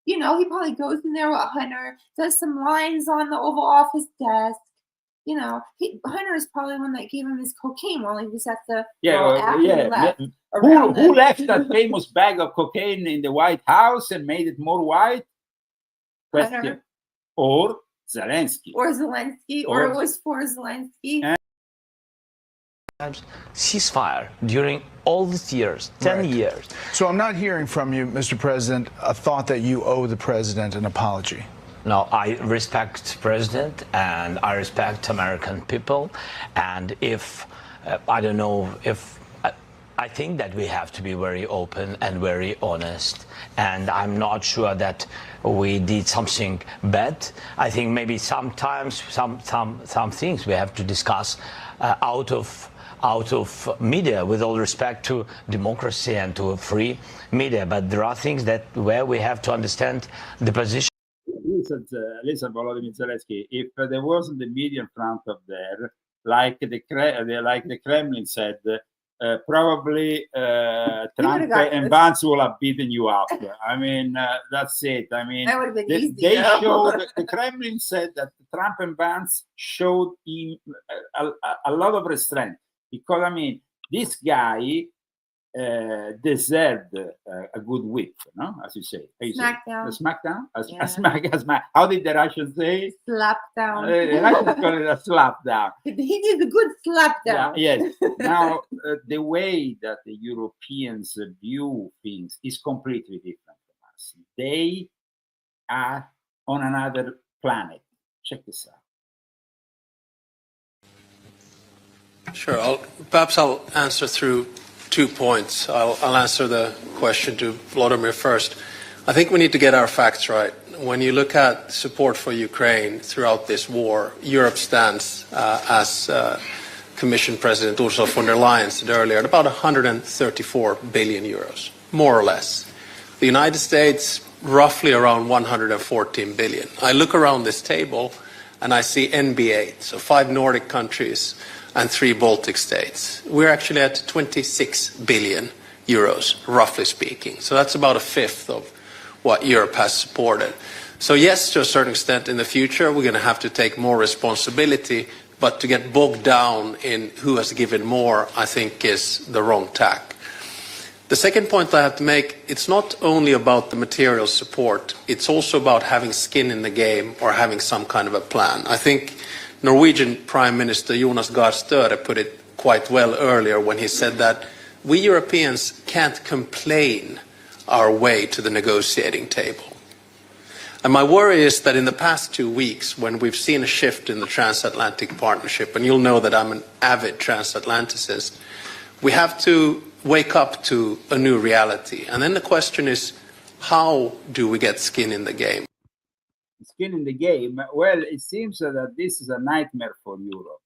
you know, he probably goes in there with Hunter, does some lines on the Oval Office desk. You know, Hunter is probably one that gave him his cocaine while he was at the He left. Who left that famous bag of cocaine in the White House and made it more white? Hunter. Or Zelensky. Or Zelensky, or it was for Zelensky. Ceasefire during all these years, 10 years. So I'm not hearing from you, Mr. President, a thought that you owe the president an apology. No, I respect President and I respect American people. And if, I don't know, if I think that we have to be very open and very honest. And I'm not sure that we did something bad. I think maybe sometimes some things we have to discuss out of media, with all respect to democracy and to a free media. But there are things that where we have to understand the position. Listen, Volodymyr Zelensky, if there wasn't the media in front of there, like the Kremlin said, probably Trump and Vance will have beaten you up. I mean, that's it. I mean, that would have been easy. They showed, the Kremlin said that Trump and Vance showed him a lot of restraint. Because, I mean, this guy deserved a good whip, no? As you say. Smackdown. A smackdown? A smack. How did the Russians say? Slap down. The Russians call it a slap down. He did a good slap down. Yeah, yes. Now, the way that the Europeans view things is completely different from us. They are on another planet. Check this out. Sure. Perhaps I'll answer through 2 points. I'll answer the question to Vladimir first. I think we need to get our facts right. When you look at support for Ukraine throughout this war, Europe stands, as Commission President Ursula von der Leyen said earlier, at about 134 billion euros, more or less. The United States, roughly around 114 billion. I look around this table and I see NB8, so 5 Nordic countries and 3 Baltic states. We're actually at 26 billion euros, roughly speaking. So that's about a fifth of what Europe has supported. So yes, to a certain extent in the future, we're going to have to take more responsibility, but to get bogged down in who has given more, I think is the wrong tack. The second point I have to make, it's not only about the material support, it's also about having skin in the game or having some kind of a plan. I think Norwegian Prime Minister Jonas Gahr Støre put it quite well earlier when he said that we Europeans can't complain our way to the negotiating table. And my worry is that in the past 2 weeks, when we've seen a shift in the transatlantic partnership, and you'll know that I'm an avid transatlanticist, we have to wake up to a new reality. And then the question is, how do we get skin in the game? Skin in the game? Well, it seems that this is a nightmare for Europe.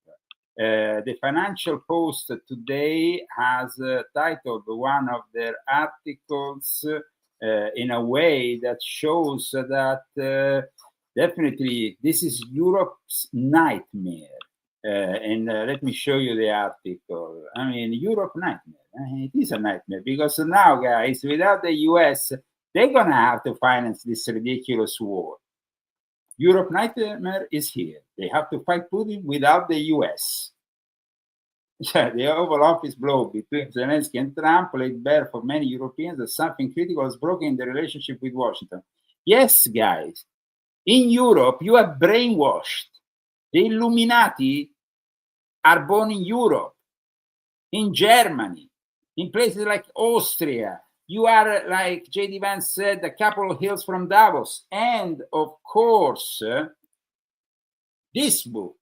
The Financial Post today has titled one of their articles in a way that shows that definitely this is Europe's nightmare. And let me show you the article. I mean, Europe nightmare. It is a nightmare because now, guys, without the US, they're going to have to finance this ridiculous war. Europe nightmare is here. They have to fight Putin without the US. The Oval Office blow between Zelensky and Trump laid bare for many Europeans that something critical has broken in the relationship with Washington. Yes, guys, in Europe, you are brainwashed. The Illuminati are born in Europe, in Germany, in places like Austria. You are, like J.D. Vance said, a couple of hills from Davos. And, of course, this book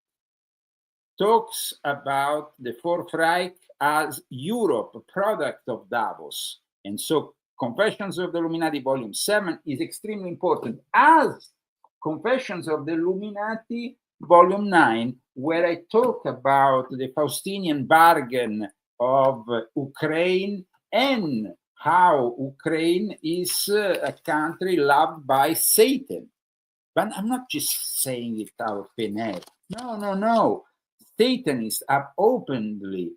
talks about the Fourth Reich as Europe, a product of Davos. And so Confessions of the Illuminati Volume 7 is extremely important, as Confessions of the Illuminati Volume 9, where I talk about the Faustinian bargain of Ukraine and how Ukraine is a country loved by Satan. But I'm not just saying it out of thin air. No. Satanists have openly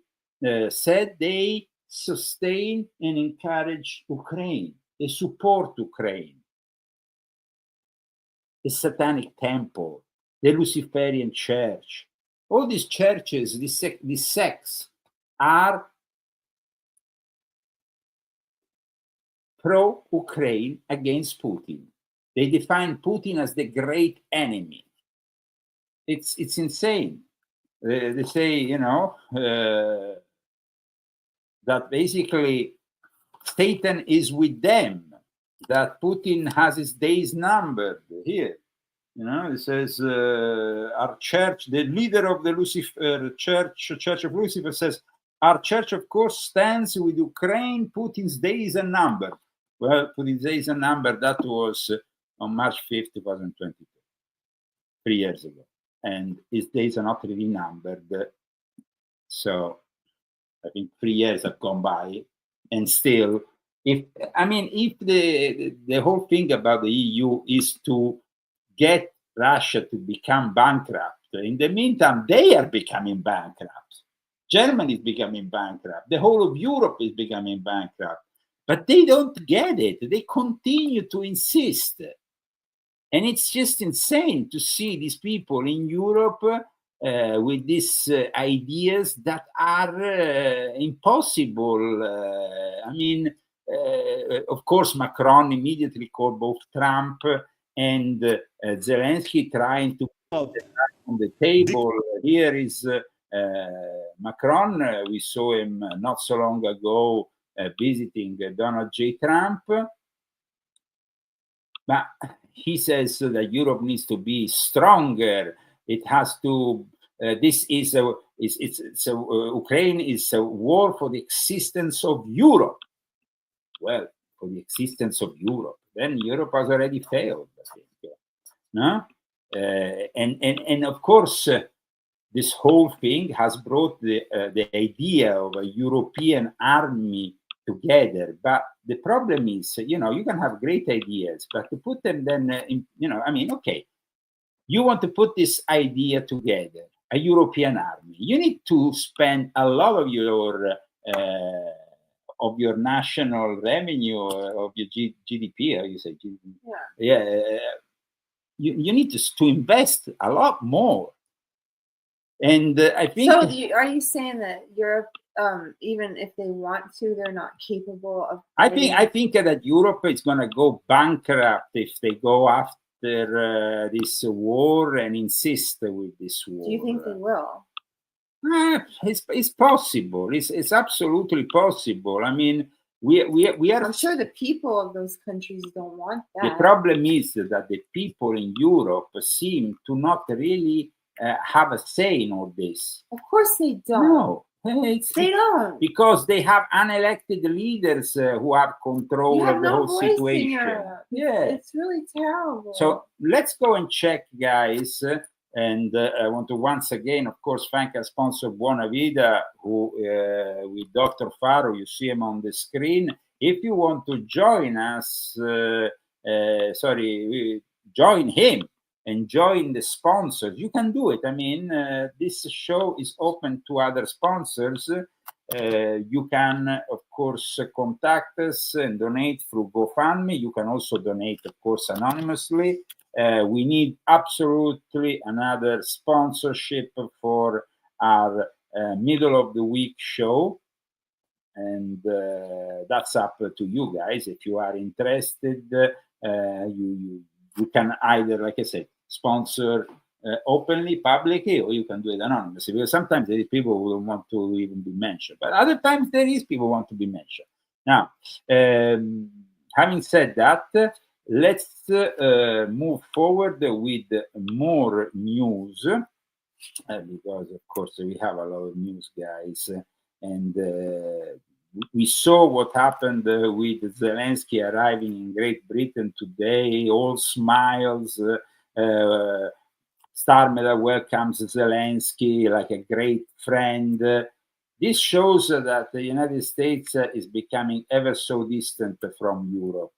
said they sustain and encourage Ukraine. They support Ukraine. The Satanic Temple, the Luciferian Church, all these churches, these sects are pro-Ukraine against Putin. They define Putin as the great enemy. It's insane. They say, that basically Satan is with them, that Putin has his days numbered here. It says, our church, the leader of the Church of Lucifer says, our church, of course, stands with Ukraine. Putin's days are numbered. Well, Putin's days are numbered. That was on March 5th, 2022, 3 years ago. And his days are not really numbered. So I think 3 years have gone by. And still, if the whole thing about the EU is to get Russia to become bankrupt, in the meantime, they are becoming bankrupt. Germany is becoming bankrupt. The whole of Europe is becoming bankrupt. But they don't get it. They continue to insist. And it's just insane to see these people in Europe with these ideas that are impossible. Of course, Macron immediately called both Trump and Zelensky trying to put it on the table. Here is Macron. We saw him not so long ago visiting Donald J. Trump. But he says that Europe needs to be stronger. It has to. Ukraine is a war for the existence of Europe. Well, for the existence of Europe, then Europe has already failed. I think, no, and of course, this whole thing has brought the idea of a European army together. But the problem is, you can have great ideas, but to put them then, okay, you want to put this idea together, a European army. You need to spend a lot of your national revenue, of your GDP, how you say GDP? Yeah. You need to invest a lot more. And I think. So, are you saying that Europe, even if they want to, they're not capable of? I think that Europe is going to go bankrupt if they go after this war and insist with this war. Do you think they will? It's possible. It's absolutely possible. I mean, we are. I'm sure the people of those countries don't want that. The problem is that the people in Europe seem to not really have a say in all this. Of course they don't. No, they don't. Because they have unelected leaders who have control of the whole situation. Yeah, it's really terrible. So let's go and check, guys. And I want to once again, of course, thank our sponsor Buona Vida, who with Dr. Faro, you see him on the screen. If you want to join us, join him and join the sponsors, you can do it. I mean, this show is open to other sponsors. You can, of course, contact us and donate through GoFundMe. You can also donate, of course, anonymously. We need absolutely another sponsorship for our middle of the week show. And that's up to you guys. If you are interested, you can either, like I said, sponsor openly, publicly, or you can do it anonymously. Because sometimes there is people who don't want to even be mentioned, but other times there is people who want to be mentioned. Now, having said that, let's move forward with more news, because of course we have a lot of news, guys, and we saw what happened with Zelensky arriving in Great Britain today, all smiles. Star Medal welcomes Zelensky like a great friend. This shows that the United States is becoming ever so distant from Europe.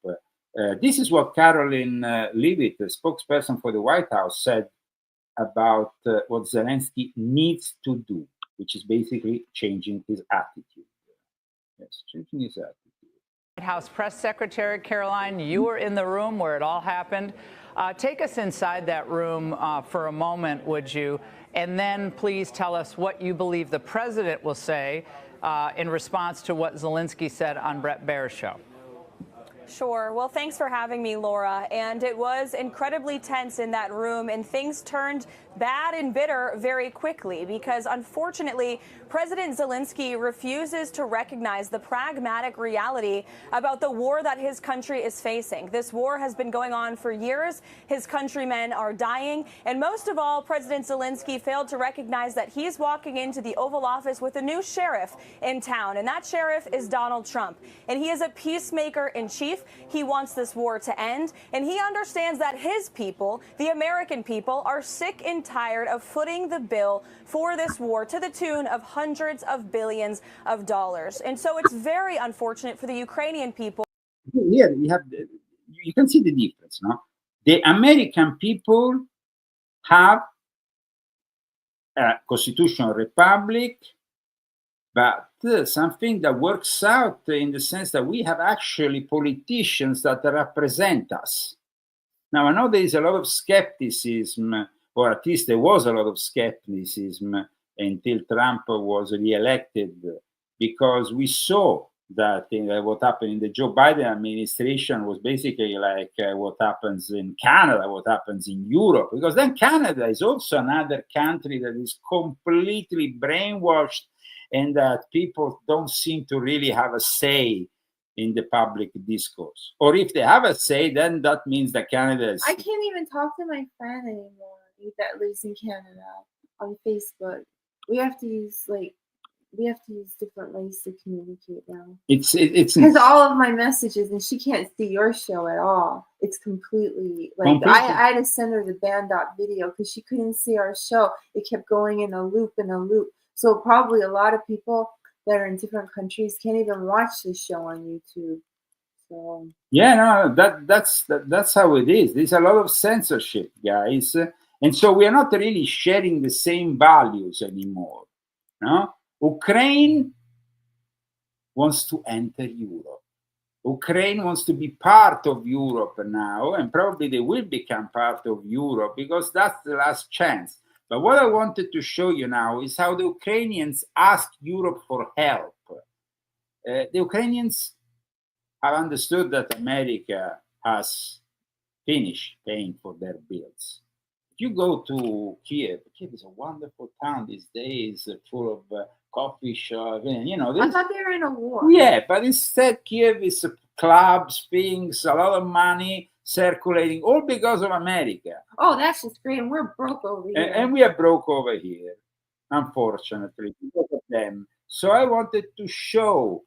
This is what Caroline Leavitt, the spokesperson for the White House, said about what Zelensky needs to do, which is basically changing his attitude. Yes, changing his attitude. White House Press Secretary Caroline, you were in the room where it all happened. Take us inside that room for a moment, would you? And then please tell us what you believe the president will say in response to what Zelensky said on Bret Baier's show. Sure. Well, thanks for having me, Laura. And it was incredibly tense in that room, and things turned bad and bitter very quickly because, unfortunately, President Zelensky refuses to recognize the pragmatic reality about the war that his country is facing. This war has been going on for years. His countrymen are dying. And most of all, President Zelensky failed to recognize that he's walking into the Oval Office with a new sheriff in town. And that sheriff is Donald Trump. And he is a peacemaker in chief. He wants this war to end. And he understands that his people, the American people, are sick and tired of footing the bill for this war to the tune of hundreds of billions of dollars. And so it's very unfortunate for the Ukrainian people. Here we have, you can see the difference, no? The American people have a constitutional republic, but something that works out in the sense that we have actually politicians that represent us. Now, I know there is a lot of skepticism, or at least there was a lot of skepticism until Trump was re-elected, because we saw that what happened in the Joe Biden administration was basically like what happens in Canada, what happens in Europe, because then Canada is also another country that is completely brainwashed and that people don't seem to really have a say in the public discourse. Or if they have a say, then that means that Canada is... I can't even talk to my friend anymore that lives in Canada on Facebook. We have to use different ways to communicate now. It's because all of my messages, and she can't see your show at all. It's completely like I had to send her the banned.out video because she couldn't see our show. It kept going in a loop and a loop. So probably a lot of people that are in different countries can't even watch this show on YouTube. So yeah, no, that's how it is. There's a lot of censorship, guys, and so we are not really sharing the same values anymore. No, Ukraine wants to enter Europe. Ukraine wants to be part of Europe now, and probably they will become part of Europe because that's the last chance. But what I wanted to show you now is how the Ukrainians ask Europe for help. The Ukrainians have understood that America has finished paying for their bills. If you go to Kiev is a wonderful town these days, full of coffee shop, you know. I thought they were in a war. Yeah, but instead Kiev is clubs, things, a lot of money circulating, all because of America. Oh, that's just great. And we're broke over here. And we are broke over here, unfortunately, because of them. So I wanted to show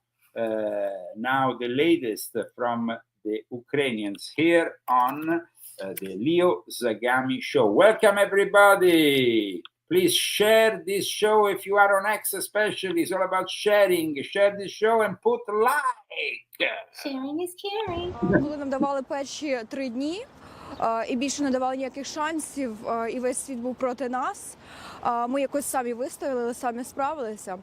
now the latest from the Ukrainians here on the Leo Zagami show. Welcome, everybody. Please share this show if you are on X, especially. It's all about sharing. Share this show and put like. Sharing is caring. Коли нам давали перші 3 дні і більше не давали ніяких шансів, і весь світ був проти нас, ми якось самі вистояли, самі справилися.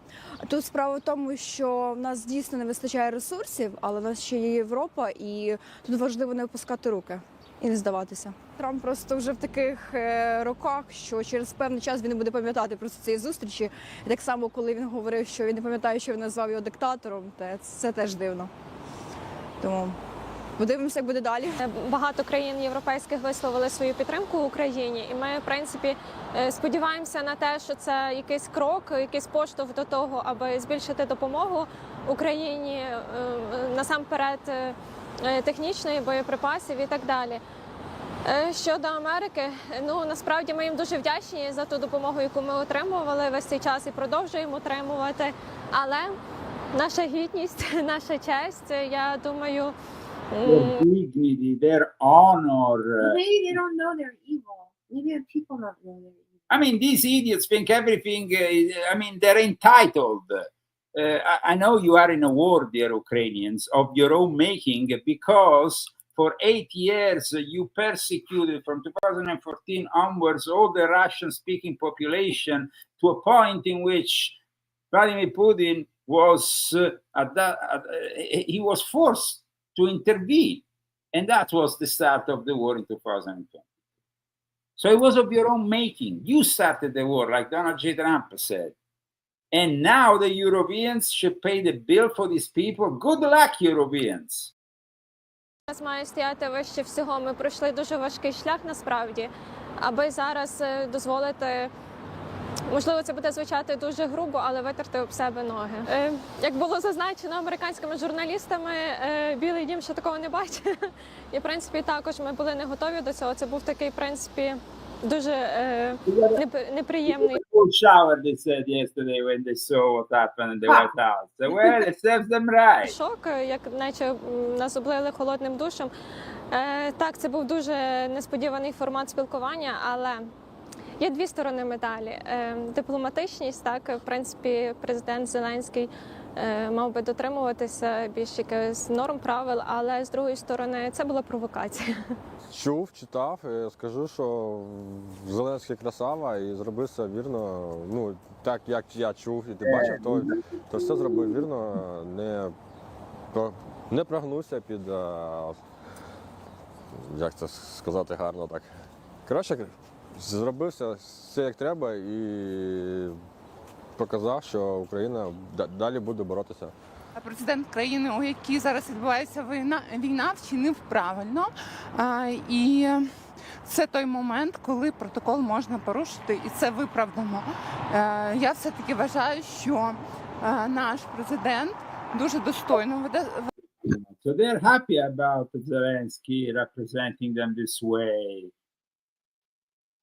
Тут справа в тому, що в нас дійсно не вистачає ресурсів, але в нас ще є Європа, і тут важливо не опускати руки і не здаватися. Трамп просто вже в таких роках, що через певний час він не буде пам'ятати про цієї зустрічі. І так само, коли він говорив, що він не пам'ятає, що він назвав його диктатором, це теж дивно. Тому подивимося, як буде далі. Багато країн європейських висловили свою підтримку Україні, і ми, в принципі, сподіваємося на те, що це якийсь крок, якийсь поштовх до того, аби збільшити допомогу Україні, насамперед технічної, боєприпасів і так далі. Щодо Америки, насправді ми їм дуже вдячні за ту допомогу, яку ми отримували весь цей час і продовжуємо отримувати. Але наша гідність, наша честь, я думаю, Their dignity, their honor. Maybe they don't know they're evil. Maybe the people don't know they're evil. I mean, these idiots think everything, they're entitled. I know you are in a war, dear Ukrainians, of your own making, because for 8 years you persecuted from 2014 onwards all the Russian-speaking population to a point in which Vladimir Putin was he was forced to intervene, and that was the start of the war in 2020. So it was of your own making. You started the war, like Donald J. Trump said. And now the Europeans should pay the bill for these people. Good luck, Europeans. Нас має стояти вище всього. Ми пройшли дуже важкий шлях, насправді, аби зараз дозволити, можливо, це буде звучати дуже грубо, але витерти об себе ноги. Як було зазначено американськими журналістами, Білий дім ще такого не бачив. І, в принципі, також ми були не готові до цього. Це був такий, в принципі, дуже неприємний. Shower, they said yesterday when they saw what happened in the White House. So, well, it serves them right. Шок, як наче нас облили холодним душем. Так, це був дуже несподіваний формат спілкування, але є дві сторони медалі. Дипломатичність, так, в принципі, президент Зеленський мав би дотримуватися більш якихось норм, правил, але з другої сторони це була провокація. Чув, читав, скажу, що Зеленський красава і зробив все вірно. Так, як я чув і ти бачив, то все зробив вірно, не прогнувся під, як це сказати гарно так. Коротше, зробив все як треба і показав, що Україна далі буде боротися. Президент країни, у якій зараз відбувається війна, вчинив правильно. І це той момент, коли протокол можна порушити, і це виправдано. Я все-таки вважаю, що наш президент дуже достойно веде. So they're happy about Zelensky representing them this way.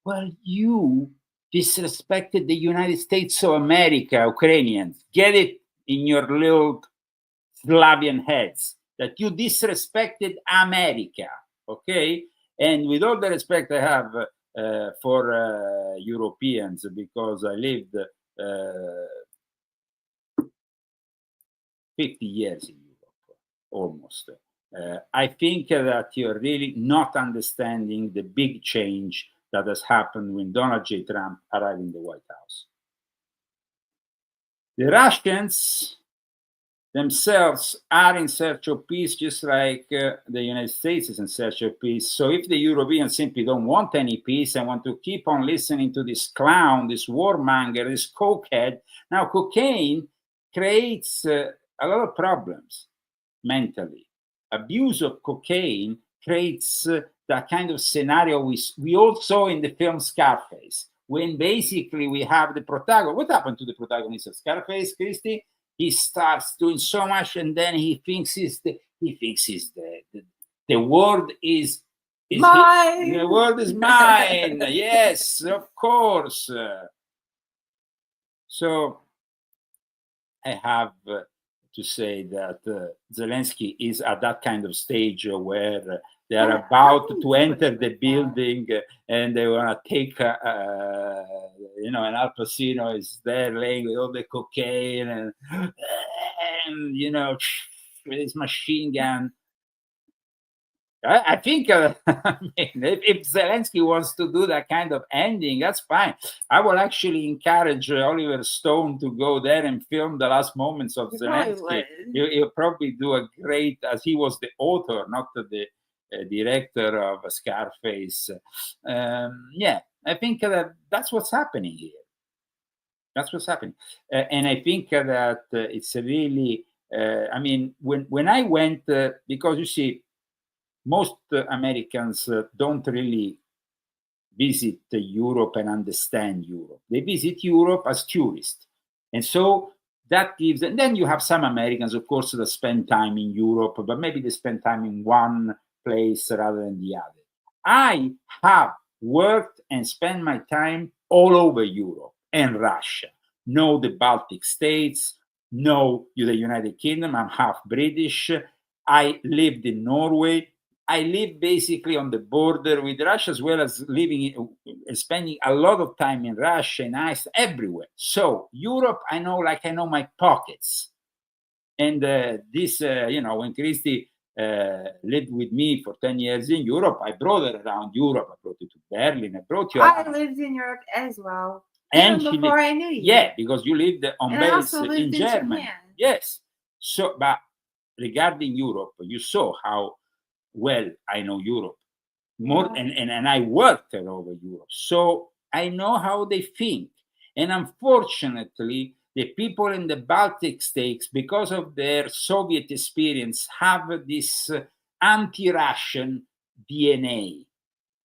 Well, you disrespected the United States of America, Ukrainians. Get it in your little Slavian heads that you disrespected America, okay? And with all the respect I have for Europeans, because I lived 50 years in Europe, almost. I think that you're really not understanding the big change that has happened when Donald J. Trump arrived in the White House. The Russians themselves are in search of peace, just like the United States is in search of peace. So if the Europeans simply don't want any peace and want to keep on listening to this clown, this warmonger, this cokehead, now cocaine creates a lot of problems mentally. Abuse of cocaine creates that kind of scenario we all saw in the film Scarface, when basically we have the protagonist. What happened to the protagonist of Scarface, Christy? He starts doing so much, and then he thinks he's dead. The world is mine. The world is mine. Yes, of course. So I have to say that Zelensky is at that kind of stage where they are about to enter the building and they want to take, and Al Pacino is there laying with all the cocaine and with his machine gun. I think if Zelensky wants to do that kind of ending, that's fine. I will actually encourage Oliver Stone to go there and film the last moments of Zelensky. He'll probably do a great, as he was the author, not the director of Scarface. I think that's what's happening here. That's what's happening. And I think that it's really, when I went, because you see, most Americans don't really visit Europe and understand Europe. They visit Europe as tourists. And so that gives, and then you have some Americans, of course, that spend time in Europe, but maybe they spend time in one place rather than the other. I have worked and spent my time all over Europe and Russia. Know the Baltic states, know the United Kingdom. I'm half British. I lived in Norway. I live basically on the border with Russia, as well as spending a lot of time in Russia and Iceland, everywhere. So Europe, I know my pockets. And when Christy lived with me for 10 years in Europe, I brought her around Europe. I brought you to Berlin. I brought you. I lived in Europe as well. And even before I knew you. Yeah, because you lived on base in Germany. Japan. Yes. So, but regarding Europe, you saw how well I know Europe more, and I worked all over Europe, so I know how they think. And unfortunately, the people in the Baltic states, because of their Soviet experience, have this anti-Russian DNA,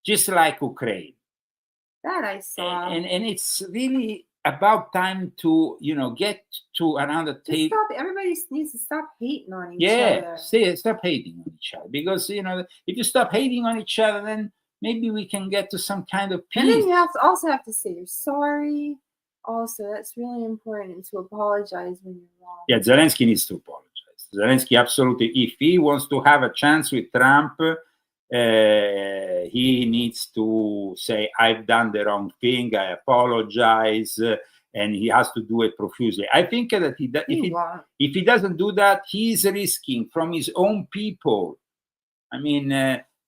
just like Ukraine. That I saw. And it's really about time to get to another table. Everybody needs to stop hating on each other. Stop hating on each other, because if you stop hating on each other, then maybe we can get to some kind of peace. And then you also have to say you're sorry. Also, that's really important, to apologize when you're wrong. Yeah, Zelensky needs to apologize. Zelensky absolutely, if he wants to have a chance with Trump, he needs to say, I've done the wrong thing, I apologize, and he has to do it profusely. I think that if he doesn't do that, he's risking from his own people.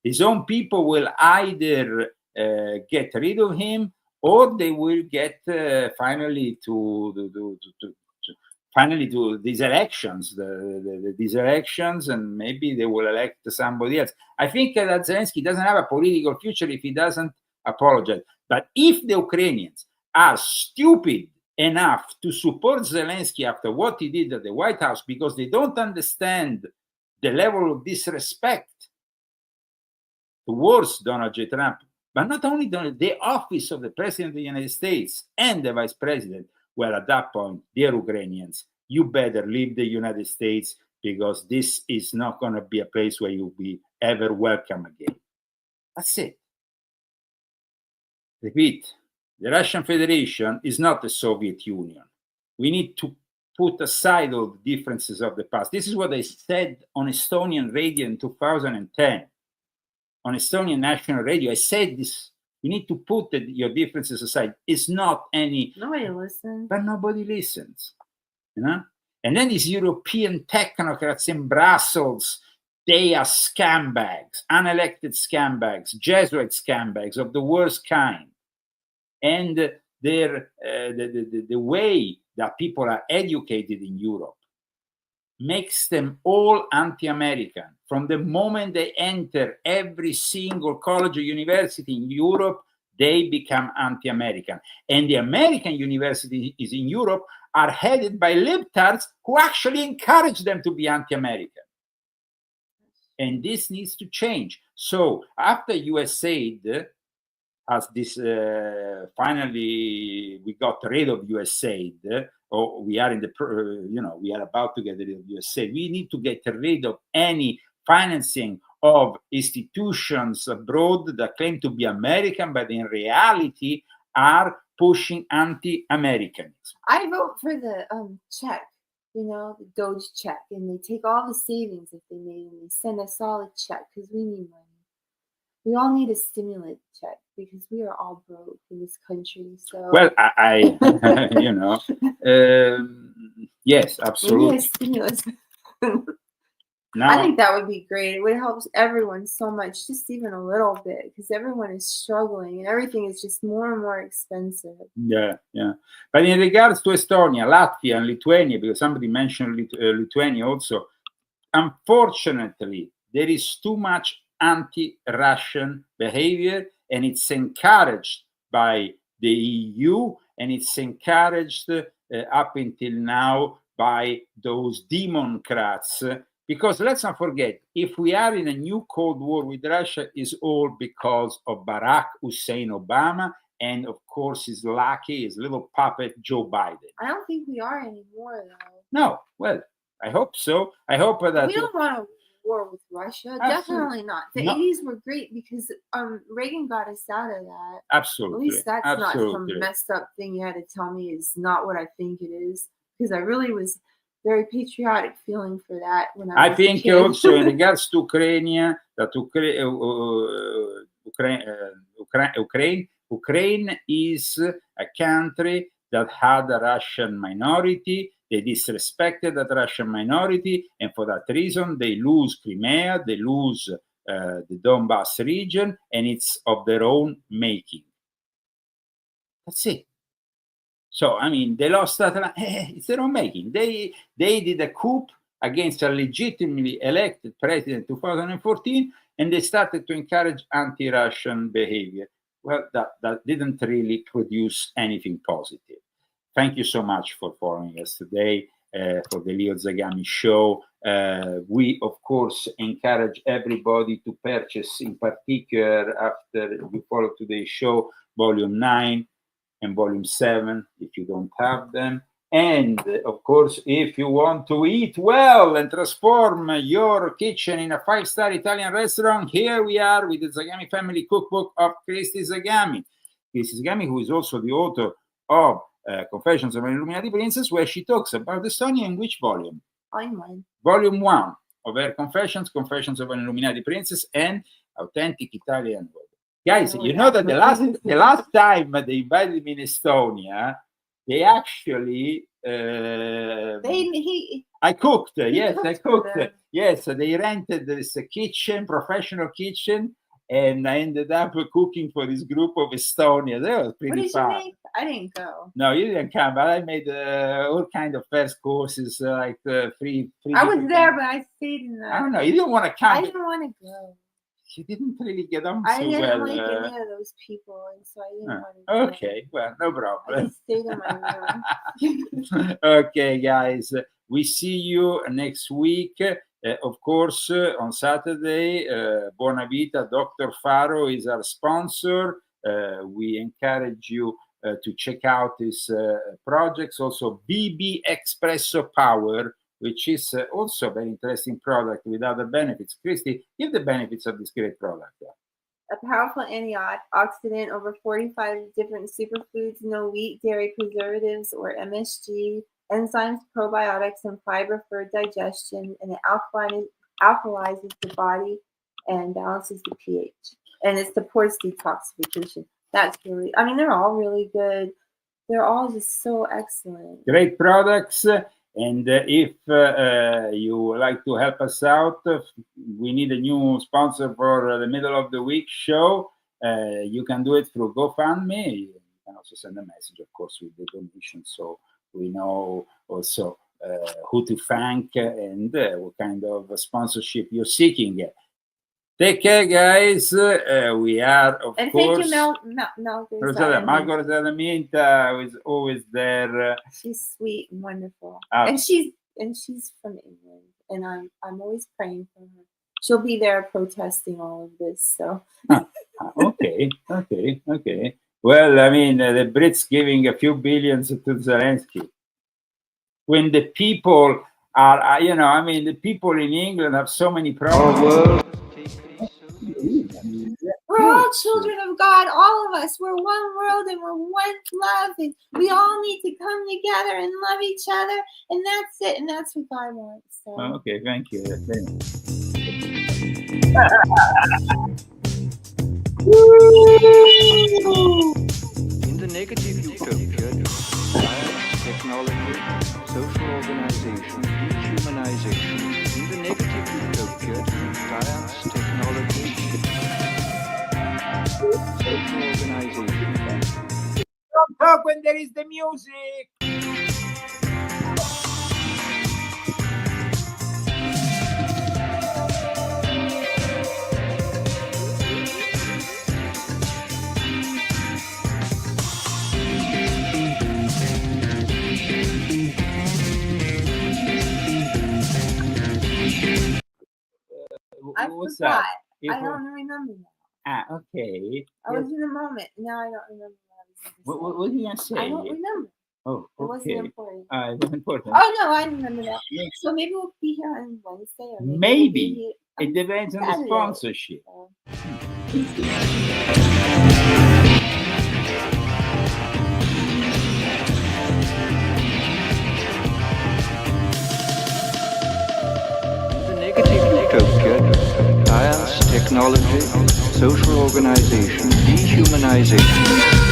His own people will either get rid of him, or they will get finally to these elections, these elections, and maybe they will elect somebody else. I think that Zelensky doesn't have a political future if he doesn't apologize. But if the Ukrainians are stupid enough to support Zelensky after what he did at the White House, because they don't understand the level of disrespect towards Donald J. Trump, but not only the office of the President of the United States and the Vice President, well, at that point, dear Ukrainians, you better leave the United States, because this is not going to be a place where you'll be ever welcome again. That's it. Repeat, the Russian Federation is not the Soviet Union. We need to put aside all the differences of the past. This is what I said on Estonian radio in 2010. On Estonian national radio, I said this. You need to put your differences aside. It's not any... Nobody listens. But nobody listens. And then these European technocrats in Brussels, they are scumbags, unelected scumbags, Jesuit scumbags of the worst kind. And the way that people are educated in Europe makes them all anti-American. From the moment they enter every single college or university in Europe, they become anti-American. And the American universities in Europe are headed by libtards who actually encourage them to be anti-American. And this needs to change. So after USAID, as this finally we got rid of USAID, or we are in the we are about to get rid of USAID. We need to get rid of any financing of institutions abroad that claim to be American, but in reality are pushing anti-Americanism. I vote for the check, the Doge check, and they take all the savings that they made and they send us all a check because we need money. We all need a stimulant check because we are all broke in this country. So well, I yes, absolutely. We need a stimulus. Now, I think that would be great. It would help everyone so much, just even a little bit, because everyone is struggling and everything is just more and more expensive. Yeah. But in regards to Estonia, Latvia, and Lithuania, because somebody mentioned Lithuania also, unfortunately, there is too much anti-Russian behavior, and it's encouraged by the EU, and it's encouraged up until now by those democrats. Because let's not forget, if we are in a new Cold War with Russia, it's all because of Barack Hussein Obama and, of course, his lackey, his little puppet, Joe Biden. I don't think we are anymore, though. No, well, I hope so. I hope that... We don't want a war with Russia. Absolutely. Definitely not. The 80s were great because Reagan got us out of that. Absolutely. At least that's not some messed up thing you had to tell me is not what I think it is. Because I really was... very patriotic feeling for that when I think a kid. Also in regards to Ukraine is a country that had a Russian minority. They disrespected that Russian minority, and for that reason they lose Crimea, they lose the Donbass region, and it's of their own making. That's it. So, I mean, they lost that. It's their own making. They did a coup against a legitimately elected president in 2014, and they started to encourage anti-Russian behavior. Well, that didn't really produce anything positive. Thank you so much for following us today for the Leo Zagami show. We, of course, encourage everybody to purchase, in particular, after you follow today's show, Volume 9. And Volume 7, if you don't have them. And, of course, if you want to eat well and transform your kitchen in a 5-star Italian restaurant, here we are with the Zagami Family Cookbook of Christy Zagami. Christy Zagami, who is also the author of Confessions of an Illuminati Princess, where she talks about Estonia in which volume? Volume 1 of her Confessions of an Illuminati Princess, and Authentic Italian World. Guys, you know that the last time they invited me in Estonia, they actually I cooked. Yes, I cooked. Yes, they rented this kitchen, professional kitchen, and I ended up cooking for this group of Estonia. That was pretty fun. What did you make? I didn't go. No, you didn't come, but I made all kind of first courses, like free. I was there, but I stayed in the... I don't know. You didn't want to come. I didn't want to go. You didn't really get on I so didn't well. like any of those people, and so I didn't want to go. Okay, well, no problem. I just stayed in my room. Okay, guys, we see you next week. Of course, on Saturday, Buona Vita, Dr. Faro is our sponsor. We encourage you to check out his projects. Also, BB Espresso Power, which is also a very interesting product with other benefits. Christy, give the benefits of this great product. A powerful antioxidant, over 45 different superfoods, no wheat, dairy, preservatives, or MSG, enzymes, probiotics, and fiber for digestion, and it alkalizes the body and balances the pH. And it supports detoxification. That's really, I mean, they're all really good. They're all just so excellent. Great products. And if you would like to help us out, we need a new sponsor for the middle of the week show. You can do it through GoFundMe. You can also send a message, of course, with the donation, so we know also who to thank and what kind of sponsorship you're seeking. Take care, guys. We are, of and course... And thank you, Margherita Minta, who is always there. She's sweet and wonderful. Ah. And she's from England, and I'm always praying for her. she'll be there protesting all of this. So. Okay. Well, I mean, the Brits giving a few billions to Zelensky. When the people are, the people in England have so many problems. We're all children of God, all of us. We're one world and we're one love, and we all need to come together and love each other, and that's it, and that's what God wants. So. Okay, thank you. In the negative utopia, science, technology, social organization, dehumanization. In the negative utopia, science, technology, social organization. Don't talk when there is the music. I What's forgot. that? I don't remember now. Okay. I was in the moment. Now I don't remember What were you going to say? I don't remember. Oh, okay. It wasn't important. It was important. Oh, no, I remember that. So maybe we'll be here on Wednesday. Or Maybe. It depends on the sponsorship. Utopia, science, technology, social organization, dehumanization.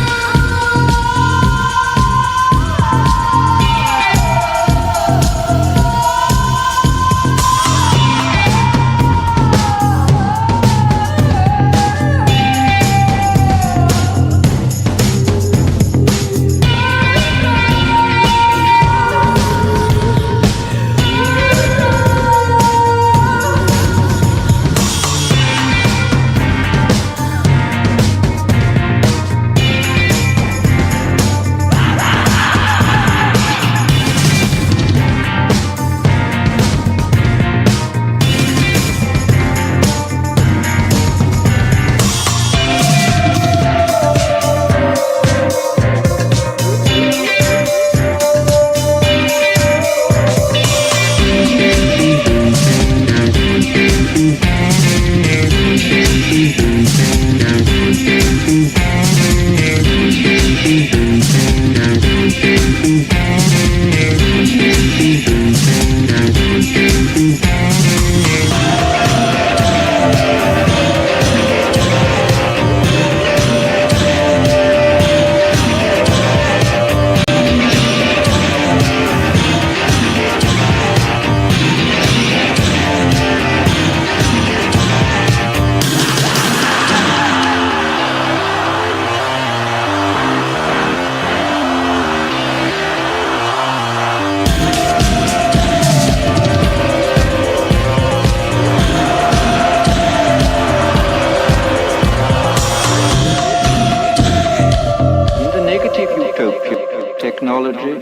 Technology,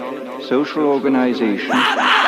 social organization.